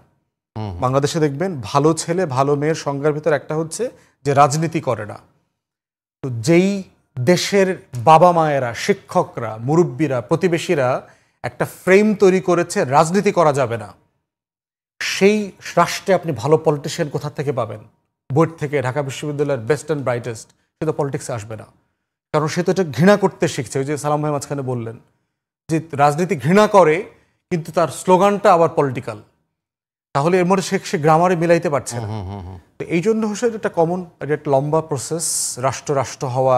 বাংলাদেশে দেখবেন ভালো ছেলে ভালো মেয়ের সংজ্ঞার ভিতরে একটা হচ্ছে যে রাজনীতি করে না। তো যেই দেশের বাবা মায়েরা, শিক্ষকরা, মুরব্বীরা, প্রতিবেশীরা একটা ফ্রেম তৈরি করেছে রাজনীতি করা যাবে না, সেই রাষ্ট্রে আপনি ভালো পলিটিশিয়ান কোথা থেকে পাবেন? বোর্ড থেকে, ঢাকা বিশ্ববিদ্যালয়ের বেস্ট অ্যান্ড ব্রাইটেস্ট, সে তো পলিটিক্সে আসবে না। কারণ সে তো এটা ঘৃণা করতে শিখছে। ওই যে সালাম ভাই মাঝখানে বললেন যে রাজনীতি ঘৃণা করে, কিন্তু তার স্লোগানটা আবার পলিটিক্যাল। তাহলে এর মধ্যে সে গ্রামারে মিলাইতে পারছে না। তো এই জন্য হচ্ছে এটা কমন, এটা একটা লম্বা প্রসেস। রাষ্ট্র হওয়া,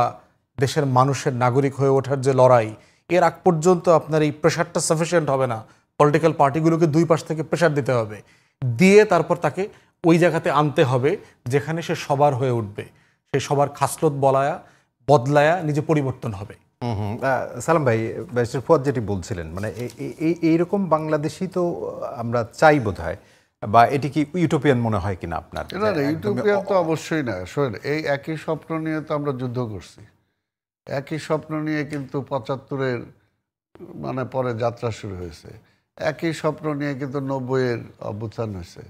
দেশের মানুষের নাগরিক হয়ে ওঠার যে লড়াই, এর আগ পর্যন্ত আপনার এই প্রেশারটা সাফিসিয়েন্ট হবে না। পলিটিক্যাল পার্টিগুলোকে দুই পাশ থেকে প্রেশার দিতে হবে, দিয়ে তারপর তাকে ওই জায়গাতে আনতে হবে যেখানে সে সবার হয়ে উঠবে, সে সবার খাসলত বদলায়া নিজে পরিবর্তন হবে। সালাম ভাই, ব্যারিস্টার ফুয়াদ যেটি বলছিলেন, মানে এইরকম বাংলাদেশই তো আমরা চাই বোধহয়, বা এটি কি ইউটোপিয়ান মনে হয় কিনা আপনার? না, ইউটোপিয়ান তো অবশ্যই না। শোনেন, এই একই স্বপ্ন নিয়ে তো আমরা যুদ্ধ করছি। একই স্বপ্ন নিয়ে কিন্তু 75-এর মানে পরে যাত্রা শুরু হয়েছে। একই স্বপ্ন নিয়ে কিন্তু 90-এর অভ্যুত্থান হয়েছে।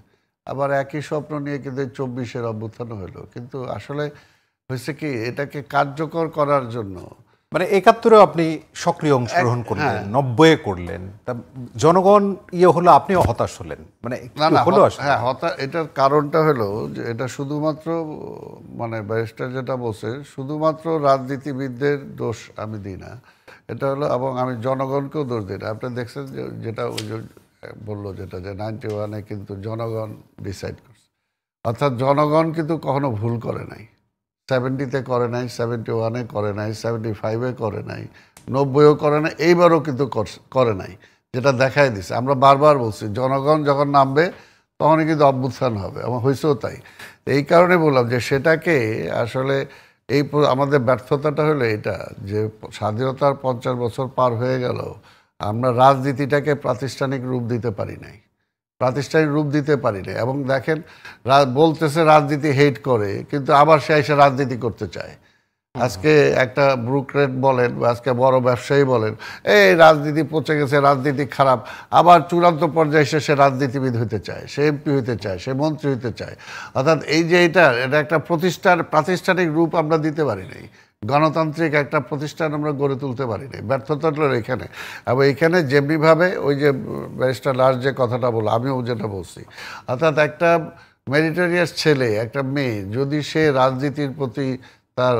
আবার একই স্বপ্ন নিয়ে কিন্তু 24-এর অভ্যুত্থানও হলো। কিন্তু আসলে হয়েছে কি, এটাকে কার্যকর করার জন্য, মানে 71-এও আপনি সক্রিয় অংশগ্রহণ করলেন, 90-এ করলেন, তা জনগণ হলো, আপনিও হতাশ হলেন, মানে হলো হ্যাঁ এটার কারণটা হলো যে এটা শুধুমাত্র মানে ব্যারিস্টার যেটা বলছে, শুধুমাত্র রাজনীতিবিদদের দোষ আমি দিই না, এটা হলো, এবং আমি জনগণকেও দোষ দিই না। আপনি দেখছেন যেটা ওই যে বললো, যেটা যে 91-এ কিন্তু জনগণ ডিসাইড করছে, অর্থাৎ জনগণ কিন্তু কখনো ভুল করে নাই। 70-তে করে নাই, 71-এ করে নাই, 75-এ করে নাই, 90-এও করে নাই, এইবারও কিন্তু করে নাই, যেটা দেখাই দিছে। আমরা বারবার বলছি জনগণ যখন নামবে তখনই কিন্তু অভ্যুত্থান হবে, এবং হয়েছেও তাই। এই কারণে বললাম যে সেটাকে আসলে আমাদের ব্যর্থতাটা হলো এটা, যে স্বাধীনতার 50 বছর পার হয়ে গেল, আমরা রাজনীতিটাকে প্রাতিষ্ঠানিক রূপ দিতে পারি নাই, এবং দেখেন বলতেছে রাজনীতি হেট করে, কিন্তু আবার সে এসে রাজনীতি করতে চায়। আজকে একটা ব্রুকরেট বলেন, বা আজকে বড় ব্যবসায়ী বলেন, এই রাজনীতি পচে গেছে, রাজনীতি খারাপ, আবার চূড়ান্ত পর্যায়ে এসে সে রাজনীতিবিদ হইতে চায়, সে এমপি হইতে চায়, সে মন্ত্রী হইতে চায়। অর্থাৎ এই যে এটা একটা প্রাতিষ্ঠানিক রূপ আমরা দিতে পারি নাই, গণতান্ত্রিক একটা প্রতিষ্ঠান আমরা গড়ে তুলতে পারি নাই। ব্যর্থতা হলো এখানে। এবং এখানে যেমনিভাবে ওই যে ব্যারিস্টার লাস্ট যে কথাটা বললো, আমিও যেটা বলছি, অর্থাৎ একটা মেরিটোরিয়াস ছেলে, একটা মেয়ে, যদি সে রাজনীতির প্রতি তার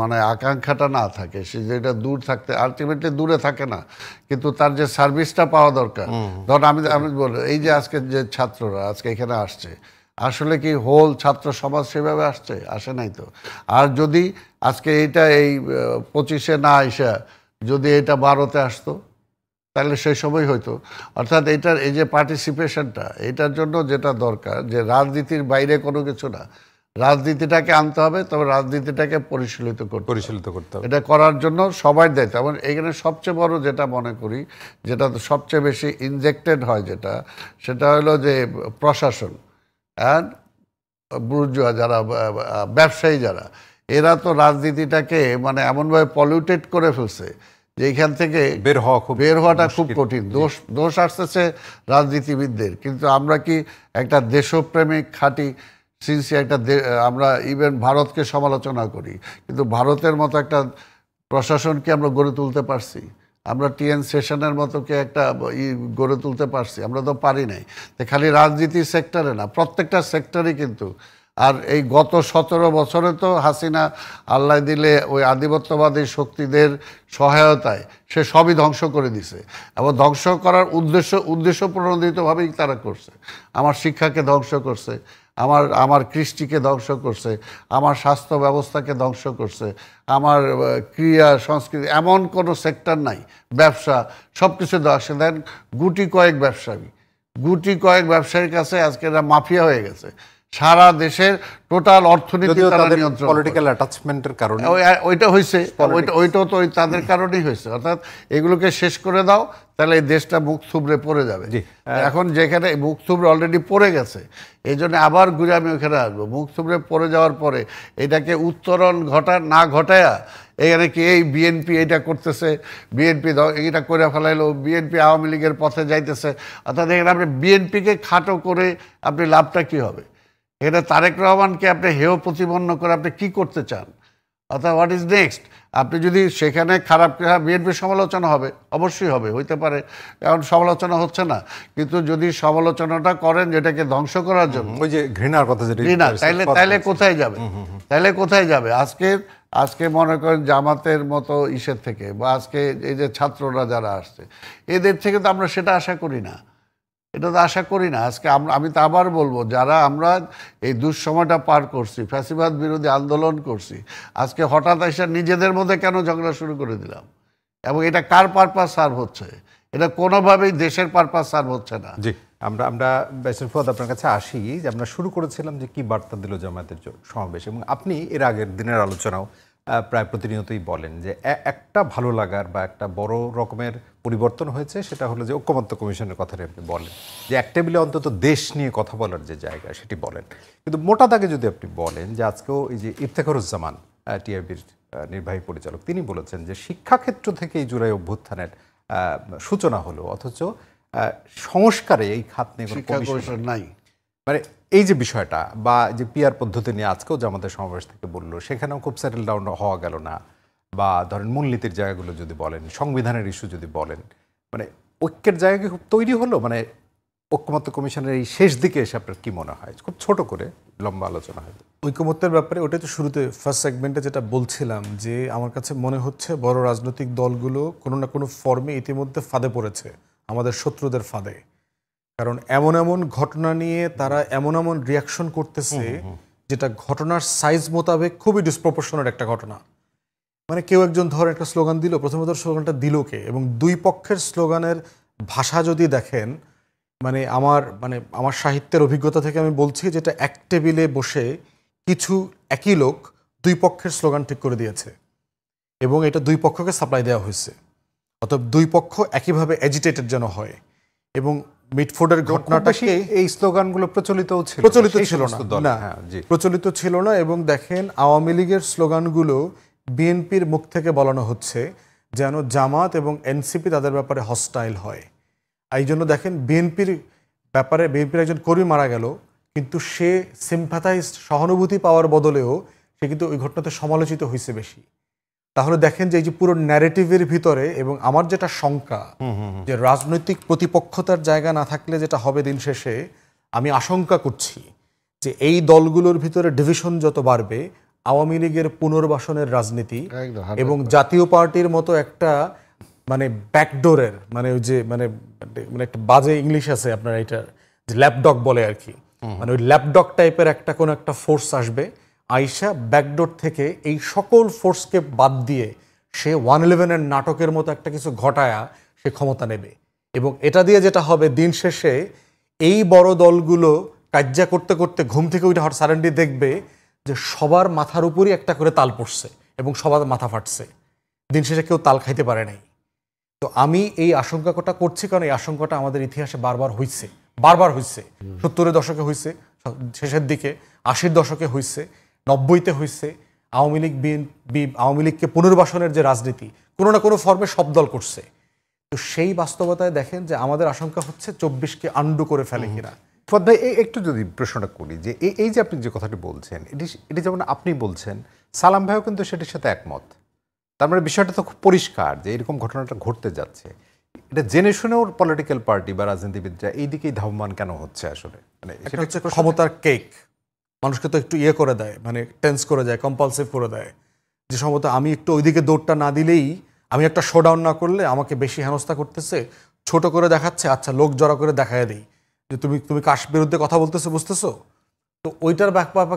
মানে আকাঙ্ক্ষাটা না থাকে, সে যেটা দূর থাকতে, আলটিমেটলি দূরে থাকে না, কিন্তু তার যে সার্ভিসটা পাওয়া দরকার। ধরুন আমি বলি, এই যে আজকে যে ছাত্ররা আজকে এখানে আসছে, আসলে কি হোল ছাত্র সমাজ সেভাবে আসে নাই তো। আর যদি আজকে এইটা এই 25-এ না আইসা যদি এটা 12-তে আসতো, তাহলে সেই সময় হয়তো। অর্থাৎ এটার এই যে পার্টিসিপেশনটা, এটার জন্য যেটা দরকার, যে রাজনীতির বাইরে কোনো কিছু না, রাজনীতিটাকে আনতে হবে, তবে রাজনীতিটাকে পরিচালিত করতে হবে। এটা করার জন্য সবাই দায়িত্ব। এবং এখানে সবচেয়ে বড় যেটা মনে করি, যেটা সবচেয়ে বেশি ইনজেক্টেড হয়, সেটা হলো যে প্রশাসন অ্যান্ড বুর্জোয়া, যারা ব্যবসায়ী, যারা এরা তো রাজনীতিটাকে মানে এমনভাবে পলিউটেড করে ফেলছে যে এইখান থেকে বের হওয়াটা খুব কঠিন। দোষ আসতেছে রাজনীতিবিদদের, কিন্তু আমরা কি একটা দেশপ্রেমিক খাঁটি সিনসিয়ার একটা আমরা ইভেন ভারতকে সমালোচনা করি, কিন্তু ভারতের মতো একটা প্রশাসনকে আমরা গড়ে তুলতে পারছি? আমরা টিএন সেশনের মতো কি একটা গড়ে তুলতে পারছি? আমরা তো পারি নাই। তো খালি রাজনীতির সেক্টরে না, প্রত্যেকটা সেক্টরে কিন্তু আর এই গত 17 বছরে তো হাসিনা আল্লাহ দিলে ওই আধিপত্যবাদী শক্তিদের সহায়তায় সে সবই ধ্বংস করে দিছে, এবং ধ্বংস করার উদ্দেশ্য প্রণোদিতভাবেই তারা করছে। আমার শিক্ষাকে ধ্বংস করছে, আমার কৃষ্টিকে ধ্বংস করছে, আমার স্বাস্থ্য ব্যবস্থাকে ধ্বংস করছে, আমার ক্রিয়া সংস্কৃতি, এমন কোনো সেক্টর নাই, ব্যবসা, সব কিছু ধ্বংস দেন। গুটি কয়েক ব্যবসায়ীর কাছে আজকে এরা মাফিয়া হয়ে গেছে। সারা দেশের টোটাল অর্থনীতি তারা নিয়ন্ত্রণ, পলিটিক্যাল অ্যাটাচমেন্টের কারণে ওইটা হয়েছে, ওইটাও তো তাদের কারণেই হয়েছে। অর্থাৎ এগুলোকে শেষ করে দাও, তাহলে এই দেশটা মুখ থুবড়ে পড়ে যাবে। এখন যেখানে মুখ থুবড়ে অলরেডি পড়ে গেছে, এই জন্য আবার ঘুরে আমি ওখানে আসবো। মুখ থুবড়ে পড়ে যাওয়ার পরে এটাকে উত্তরণ না ঘটায়া এখানে কি এই বিএনপি এটা করতেছে, বিএনপি এটা করে ফেলাইলো, বিএনপি আওয়ামী লীগের পথে যাইতেছে। অর্থাৎ এখানে আপনি বিএনপিকে খাটো করে আপনি লাভটা কি হবে? এটা তারেক রহমানকে আপনি হেয় প্রতিপন্ন করে আপনি কি করতে চান? অর্থাৎ হোয়াট ইজ নেক্সট? আপনি যদি সেখানে খারাপ বিএনপির সমালোচনা হবে, অবশ্যই হবে, হইতে পারে, এখন সমালোচনা হচ্ছে না, কিন্তু যদি সমালোচনাটা করেন যেটাকে ধ্বংস করার জন্য, ওই যে ঘৃণার কথা, ঘৃণা, তাইলে কোথায় যাবে? কোথায় যাবে? আজকে মনে করেন জামাতের মতো ইসের থেকে, বা আজকে এই যে ছাত্ররা যারা আসছে, এদের থেকে তো আমরা সেটা আশা করি না, এটা তো আশা করি না। আজকে আমি তো আবার বলবো, যারা আমরা এই দুঃসময়টা পার করছি, ফ্যাসিবাদ বিরোধী আন্দোলন করছি, আজকে হঠাৎ এসে নিজেদের মধ্যে কেন ঝগড়া শুরু করে দিলাম? এবং এটা কার পারপাস সার্ভ হচ্ছে? এটা কোনোভাবেই দেশের পারপাস সার্ভ হচ্ছে না। জি, আমরা ব্যারিস্টার ফুয়াদ আপনার কাছে আসি, যে আমরা শুরু করেছিলাম যে কি বার্তা দিল জামায়াতের সমাবেশ, এবং আপনি এর আগের দিনের আলোচনাও প্রায় প্রতিনিয়তই বলেন যে একটা ভালো লাগার বা একটা বড় রকমের পরিবর্তন হয়েছে, সেটা হলো যে ঐকমত্য কমিশনের কথাটা আপনি বলেন, যে এক টেবিলে অন্তত দেশ নিয়ে কথা বলার যে জায়গা সেটি বলেন। কিন্তু মোটা দাগে যদি আপনি বলেন যে আজকেও এই যে ইফতেখারুজ্জামান টিআইবির নির্বাহী পরিচালক, তিনি বলেছেন যে শিক্ষাক্ষেত্র থেকে এই জুলাই অভ্যুত্থানের সূচনা হলো, অথচ সংস্কারে এই খাত নিয়ে কমিশন নাই। মানে এই যে বিষয়টা, বা যে পিআর পদ্ধতি নিয়ে আজকেও জামাতের সমাবেশ থেকে বললো, সেখানেও খুব সেটেল ডাউন হওয়া গেল না, বা ধরেন মূলনীতির জায়গাগুলো যদি বলেন, সংবিধানের ইস্যু যদি বলেন, মানে ঐক্যের জায়গা খুব তৈরি হলো, মানে ঐকমত্য কমিশনের এই শেষ দিকে এসে আপনার কি মনে হয়? খুব ছোট করে লম্বা আলোচনা হয় ঐকমত্যের ব্যাপারে। ওটাই তো শুরুতে ফার্স্ট সেগমেন্টে যেটা বলছিলাম, যে আমার কাছে মনে হচ্ছে বড় রাজনৈতিক দলগুলো কোনো না কোনো ফর্মে ইতিমধ্যে ফাঁদে পড়েছে, আমাদের শত্রুদের ফাঁদে। কারণ এমন এমন ঘটনা নিয়ে তারা এমন এমন রিয়াকশন করতেছে, যেটা ঘটনার সাইজ মোতাবেক খুবই ডিসপ্রপোর্শনাল একটা ঘটনা। মানে কেউ একজন ধর একটা স্লোগান দিল, প্রথমত স্লোগানটা দিল কে, এবং দুই পক্ষের স্লোগানের ভাষা যদি দেখেন, মানে আমার সাহিত্যের অভিজ্ঞতা থেকে আমি বলছি, যেটা এক টেবিলে বসে কিছু একই লোক দুই পক্ষের স্লোগান ঠিক করে দিয়েছে, এবং এটা দুই পক্ষকে সাপ্লাই দেওয়া হয়েছে। অতএব দুই পক্ষ একইভাবে এজিটেটেড যেন হয়। এবং মিটফোর্ডের ঘটনাটাকে, এই স্লোগানগুলো প্রচলিত ছিল না। এবং দেখেন আওয়ামী লীগের স্লোগানগুলো বিএনপির মুখ থেকে বলানো হচ্ছে যেন জামাত এবং এনসিপি তাদের ব্যাপারে হস্টাইল হয়। এই জন্য দেখেন বিএনপির একজন কর্মী মারা গেল, কিন্তু সে সিম্প্যাথাইজ, সহানুভূতি পাওয়ার বদলেও সে কিন্তু ওই ঘটনাতে সমালোচিত হয়েছে বেশি। তাহলে দেখেন যে এই যে পুরো ন্যারেটিভের ভিতরে, এবং আমার যেটা শঙ্কা, যে রাজনৈতিক প্রতিপক্ষতার জায়গা না থাকলে যেটা হবে দিন শেষে, আমি আশঙ্কা করছি যে এই দলগুলোর ভিতরে ডিভিশন যত বাড়বে, আওয়ামী লীগের পুনর্বাসনের রাজনীতি এবং জাতীয় পার্টির মতো একটা মানে ব্যাকডোরের, মানে ওই যে মানে একটা বাজে ইংলিশ আছে আপনার, এটা যে ল্যাপডগ বলে আর কি, মানে ওই ল্যাপডগ টাইপের একটা কোনো একটা ফোর্স আসবে, আইসা ব্যাকডোর থেকে এই সকল ফোর্সকে বাদ দিয়ে সে 111-এর নাটকের মতো একটা কিছু ঘটায়া সে ক্ষমতা নেবে। এবং এটা দিয়ে যেটা হবে, দিন শেষে এই বড় দলগুলো কার্যা করতে করতে ঘুম থেকে ওইটা সাডেনলি দেখবে যে সবার মাথার উপরই একটা করে তাল পড়ছে এবং সবার মাথা ফাটছে, দিন শেষে কেউ তাল খাইতে পারে নাই। তো আমি এই আশঙ্কাটা করছি, কারণ এই আশঙ্কাটা আমাদের ইতিহাসে বারবার হয়েছে। 70-এর দশকে হয়েছে, শেষের দিকে 80-র দশকে হয়েছে, 90-তে হয়েছে। আওয়ামী লীগকে পুনর্বাসনের যে রাজনীতি কোনো না কোনো ফর্মে সব দল করছে। তো সেই বাস্তবতায় দেখেন যে আমাদের আশঙ্কা হচ্ছে 24-কে আন্ডু করে ফেলে কিনা। ফুয়াদ ভাই, একটু যদি প্রশ্নটা করি, যে এই যে আপনি যে কথাটি বলছেন, এটি যেমন আপনি বলছেন, সালাম ভাইও কিন্তু সেটির সাথে একমত। তার মানে বিষয়টা তো খুব পরিষ্কার যে এরকম ঘটনাটা ঘটতে যাচ্ছে। এটা জেনে শুনেও পলিটিক্যাল পার্টি বা রাজনীতিবিদরা এই দিকেই ধাবমান কেন হচ্ছে আসলে? মানে এটা হচ্ছে ক্ষমতার কেক, মানুষকে তো একটু ইয়ে করে দেয়, মানে টেন্স করে দেয়, কম্পালসিভ করে দেয়, যে সম্ভবত আমি একটু ওইদিকে দৌড়টা না দিলেই, আমি একটা শোডাউন না করলে আমাকে বেশি হেনস্থা করতেছে, ছোট করে দেখাচ্ছে, আচ্ছা লোক জড়ো করে দেখায় দেই যে তুমি কার বিরুদ্ধে কথা বলতেছো, বুঝতেছো? তো ওইটার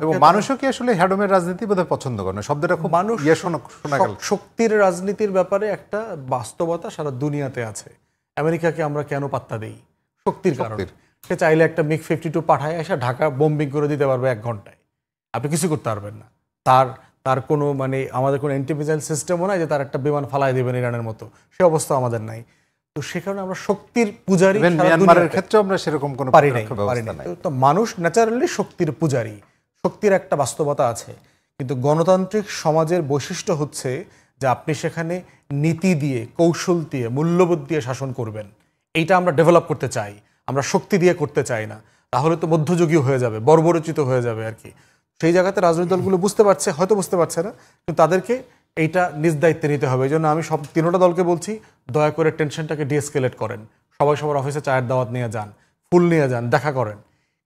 এবং মানুষও কি আসলে হ্যাডমের রাজনীতি বোধহয় পছন্দ করে না, শব্দটা খুব মানুষ শোনা গেল। শক্তির রাজনীতির ব্যাপারে একটা বাস্তবতা সারা দুনিয়াতে আছে। আমেরিকাকে আমরা কেন পাত্তা দেই? শক্তির কারণে। সে চাইলে একটা MiG-52 পাঠায় এসে ঢাকা বোম্বিং করে দিতে পারবে 1 ঘন্টায়, আপনি কিছু করতে পারবেন না। তার কোনো মানে আমাদের কোনো অ্যান্টি মিসাইল সিস্টেমও নাই যে তার একটা বিমান ফালাই দেবেন ইরানের মতো, সে অবস্থা আমাদের নাই। তো সে কারণে আমরা শক্তির পূজারী, মিয়ানমারের ক্ষেত্রে আমরা সেরকম কোনো পারি নাই। তো মানুষ ন্যাচারালি শক্তির পূজারী, শক্তির একটা বাস্তবতা আছে। কিন্তু গণতান্ত্রিক সমাজের বৈশিষ্ট্য হচ্ছে যে আপনি সেখানে নীতি দিয়ে, কৌশল দিয়ে, মূল্যবোধ দিয়ে শাসন করবেন। এইটা আমরা ডেভেলপ করতে চাই, আমরা শক্তি দিয়ে করতে চাই না। তাহলে তো মধ্যযুগীয় হয়ে যাবে, বর্বরচিত হয়ে যাবে আর কি। সেই জায়গাতে রাজনৈতিক দলগুলো বুঝতে পারছে, হয়তো বুঝতে পারছে না, কিন্তু তাদেরকে এইটা নিজ দায়িত্বে নিতে হবে। এই জন্য আমি সব 3টা দলকে বলছি, দয়া করে টেনশনটাকে ডিএসকেলেট করেন। সবাই সবার অফিসে চায়ের দাওয়াত নিয়ে যান, ফুল নিয়ে যান, দেখা করেন,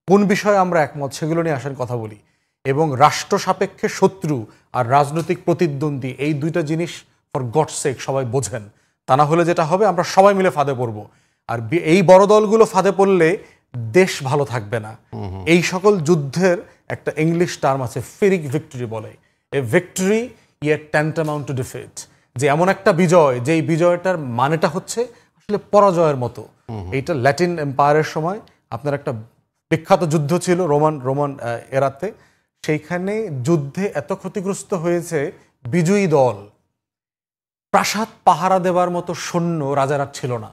কোন বিষয়ে আমরা একমত সেগুলো নিয়ে আসেন, কথা বলি। এবং রাষ্ট্র সাপেক্ষে শত্রু আর রাজনৈতিক প্রতিদ্বন্দ্বী, এই 2টা জিনিস ফর গডস সেক সবাই বোঝেন। তা না হলে যেটা হবে, আমরা সবাই মিলে ফাঁদে পড়বো। আর এই বড় দলগুলো ফাঁদে পড়লে দেশ ভালো থাকবে না। এই সকল যুদ্ধের একটা ইংলিশ টার্ম আছে, ফেরিক ভিক্টরি বলে। এ victory yet tantamount two defeat, যে এমন একটা বিজয়, যেই বিজয়টার মানেটা হচ্ছে আসলে পরাজয়ের মতো। এইটা ল্যাটিন এম্পায়ারের সময় আপনার একটা বিখ্যাত যুদ্ধ ছিল রোমান এরাতে। সেইখানে যুদ্ধে এত ক্ষতিগ্রস্ত হয়েছে বিজয়ী দল, প্রাসাদ পাহারা দেবার মতো সৈন্য রাজারা ছিল না।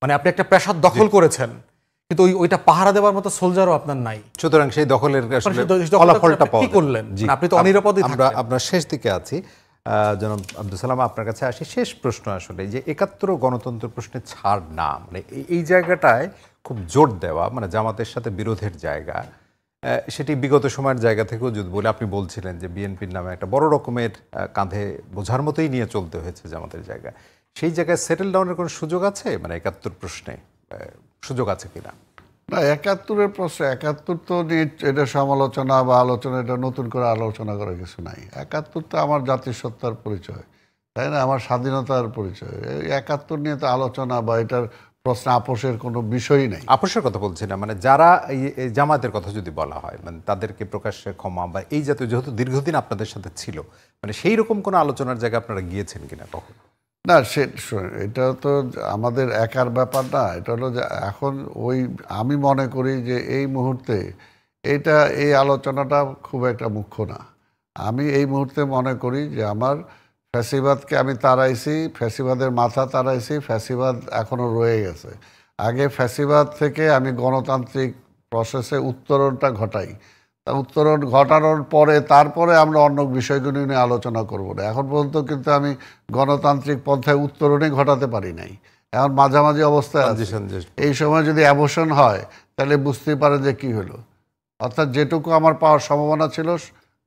মানে আপনি একটা প্রাসাদ দখল করেছেন, কিন্তু ওইটা পাহারা দেওয়ার মতো সোলজারও আপনার নাই। সুতরাং সেই দখলের ফলাফলটা কি করলেন? আপনি তো অনিরাপদই। আমরা শেষ দিকে আছি, জনাব আব্দুল সালাম আপনার কাছে আসি। শেষ প্রশ্ন আসলে, যে 71 গণতন্ত্র প্রশ্নে ছাড় না, মানে এই জায়গাটায় খুব জোর দেওয়া, মানে জামাতের সাথে বিরোধের জায়গা, সেটি বিগত সময়ের জায়গা থেকেও যদি বলে, আপনি বলছিলেন যে বিএনপির নামে একটা বড় রকমের কাঁধে বোঝার মতোই নিয়ে চলতে হয়েছে জামাতের জায়গা, সেই জায়গায় সেটেল ডাউনের কোনো সুযোগ আছে? মানে 71 প্রশ্নে সুযোগ আছে কিনা? না, 71-এর প্রশ্নে 71 তো এটা সমালোচনা বা আলোচনা, এটা নতুন করে আলোচনা করার কিছু নাই। 71 তো আমার জাতিসত্তার পরিচয়, তাই না, আমার স্বাধীনতার পরিচয়। 71 নিয়ে তো আলোচনা বা এটার প্রশ্ন আপোষের কোনো বিষয়ই নেই। আপোষের কথা বলছি না, মানে যারা এই জামাতের কথা যদি বলা হয়, মানে তাদেরকে প্রকাশ্যে ক্ষমা বা এই জাতীয়, যেহেতু দীর্ঘদিন আপনাদের সাথে ছিল, মানে সেই রকম কোনো আলোচনার জায়গায় আপনারা গিয়েছেন কিনা কখনো? না, এটা তো আমাদের একার ব্যাপার না। এটা হলো যে এখন আমি মনে করি যে এই মুহূর্তে এই আলোচনাটা খুব একটা মুখ্য না। আমি এই মুহূর্তে মনে করি যে আমার ফ্যাসিবাদকে আমি তাড়াইছি, ফ্যাসিবাদের মাথা তাড়াইছি, ফ্যাসিবাদ এখনও রয়ে গেছে। আগে ফ্যাসিবাদ থেকে আমি গণতান্ত্রিক প্রসেসে উত্তরণটা ঘটাই। তা উত্তরণ ঘটানোর পরে তারপরে আমরা অন্য বিষয়গুলি নিয়ে আলোচনা করব না। এখন পর্যন্ত কিন্তু আমি গণতান্ত্রিক পন্থায় উত্তরণই ঘটাতে পারি নাই। এখন মাঝামাঝি অবস্থায় আছে। এই সময় যদি অ্যাবর্শন হয় তাহলে বুঝতেই পারেন যে কি হলো, অর্থাৎ যেটুকু আমার পাওয়ার সম্ভাবনা ছিল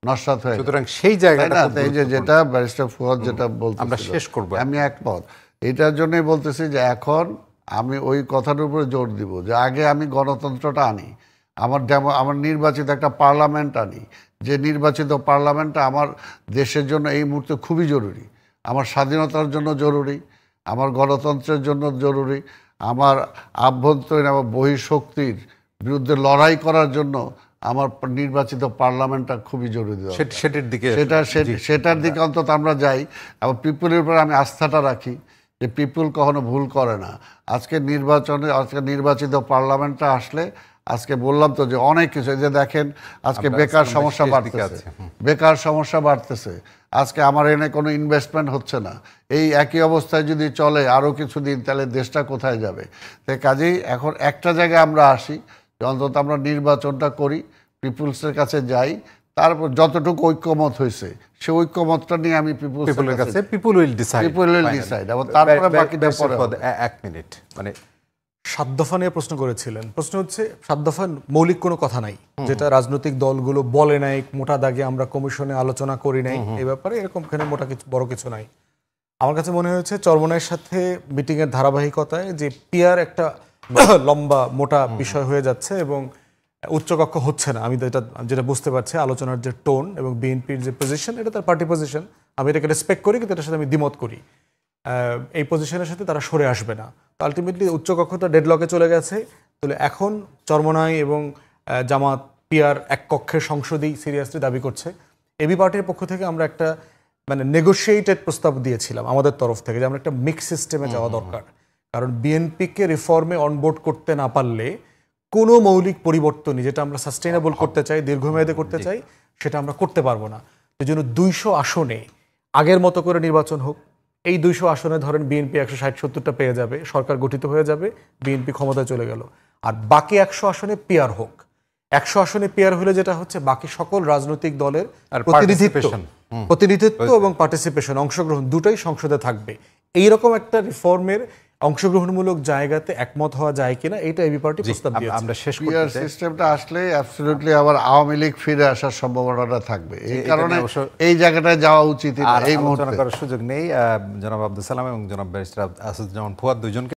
নস্যাৎ হয়ে। সুতরাং সেই জায়গাটা, এই যেটা ব্যারিস্টার ফুয়াদ যেটা বলতে, আমরা শেষ করব, আমি একমত। এটার জন্যই বলতেছি যে এখন আমি ওই কথাটার উপরে জোর দিব যে আগে আমি গণতন্ত্রটা আনি, আমার নির্বাচিত একটা পার্লামেন্ট আনি, যে নির্বাচিত পার্লামেন্টটা আমার দেশের জন্য এই মুহূর্তে খুবই জরুরি, আমার স্বাধীনতার জন্য জরুরি, আমার গণতন্ত্রের জন্য জরুরি, আমার আভ্যন্তরীণ আমার বহিঃশক্তির বিরুদ্ধে লড়াই করার জন্য আমার নির্বাচিত পার্লামেন্টটা খুবই জরুরি। সেটার দিকে অন্তত আমরা যাই। আবার পিপুলের উপর আমি আস্থাটা রাখি যে পিপুল কখনো ভুল করে না। আজকে নির্বাচিত পার্লামেন্টটা আসলে, আজকে বললাম তো যে অনেক কিছু, যে দেখেন আজকে বেকার সমস্যা বাড়তেছে, আজকে আমার এনে কোনো ইনভেস্টমেন্ট হচ্ছে না। এই একই অবস্থায় যদি চলে আরও কিছুদিন, তাহলে দেশটা কোথায় যাবে? তাই কাজেই এখন একটা জায়গায় আমরা আসি, অন্তত আমরা নির্বাচনটা করি, পিপুলসের কাছে যাই, তারপর যতটুকু ঐক্যমত হয়েছে সে ঐক্যমতটা নিয়ে আমি পিপুলের কাছে, পিপুল উইল ডিসাইড। তারপরে বাকিটা পরে। 1 মিনিট, মানে 7 দফা নিয়ে প্রশ্ন করেছিলেন। প্রশ্ন হচ্ছে 7 দফা মৌলিক কোনো কথা নাই, যেটা রাজনৈতিক দলগুলো বলে নাই, মোটা দাগে আমরা কমিশনে আলোচনা করি নাই এই ব্যাপারে, এরকম এখানে মোটা কিছু বড় কিছু নাই। আমার কাছে মনে হয়েছে চরমনাইয়ের সাথে মিটিংয়ের ধারাবাহিকতায় যে পিয়ার একটা লম্বা মোটা বিষয় হয়ে যাচ্ছে, এবং উচ্চকক্ষ হচ্ছে না। আমি তো যেটা বুঝতে পারছি আলোচনার যে টোন এবং বিএনপির যে পজিশন, এটা তার পার্টি পজিশন, আমি এটাকে রেসপেক্ট করি, কিন্তু এটার সাথে আমি দ্বিমত করি। এই পজিশনের সাথে তারা সরে আসবে না। তো আলটিমেটলি উচ্চকক্ষটা ডেডলকে চলে গেছে। তাহলে এখন চরমনাই এবং জামাত পিয়ার এক কক্ষের সংসদেই সিরিয়াসলি দাবি করছে। এবি পার্টির পক্ষ থেকে আমরা একটা মানে নেগোশিয়েটেড প্রস্তাব দিয়েছিলাম আমাদের তরফ থেকে, যে আমরা একটা মিক্স সিস্টেমে যাওয়া দরকার। কারণ বিএনপিকে রিফর্মে অনবোর্ড করতে না পারলে কোনো মৌলিক পরিবর্তনই, যেটা আমরা সাস্টেইনেবল করতে চাই, দীর্ঘমেয়াদে করতে চাই, সেটা আমরা করতে পারবো না। এই জন্য 200 আসনে আগের মতো করে নির্বাচন হোক। এই 200 আসনে ধরেন বিএনপি 160-70টা পেয়ে যাবে, সরকার গঠিত হয়ে যাবে, বিএনপি ক্ষমতায় চলে গেল। আর বাকি 100 আসনে পিয়ার হোক। 100 আসনে পিয়ার হলে যেটা হচ্ছে, বাকি সকল রাজনৈতিক দলের প্রতিনিধিত্ব এবং পার্টিসিপেশন, অংশগ্রহণ দুটোই সংসদে থাকবে। এইরকম একটা রিফর্মের অংশগ্রহণমূলক জায়গাতে একমত হওয়া যায় কিনা, এইটা এবি পার্টি প্রস্তাব দিয়েছে। আমরা শেষ পিয়ার সিস্টেমটা আসলে অ্যাবসলিউটলি আবার আওয়ামী লীগ ফিরে আসার সম্ভাবনাটা থাকবে। এই কারণে এই জায়গাটায় যাওয়া উচিত এই মুহূর্তে করার সুযোগ নেই। জনাব আব্দুল সালাম এবং জনাব ব্যারিস্টার আসাদুজ্জামান ফুয়াদ দুইজনকে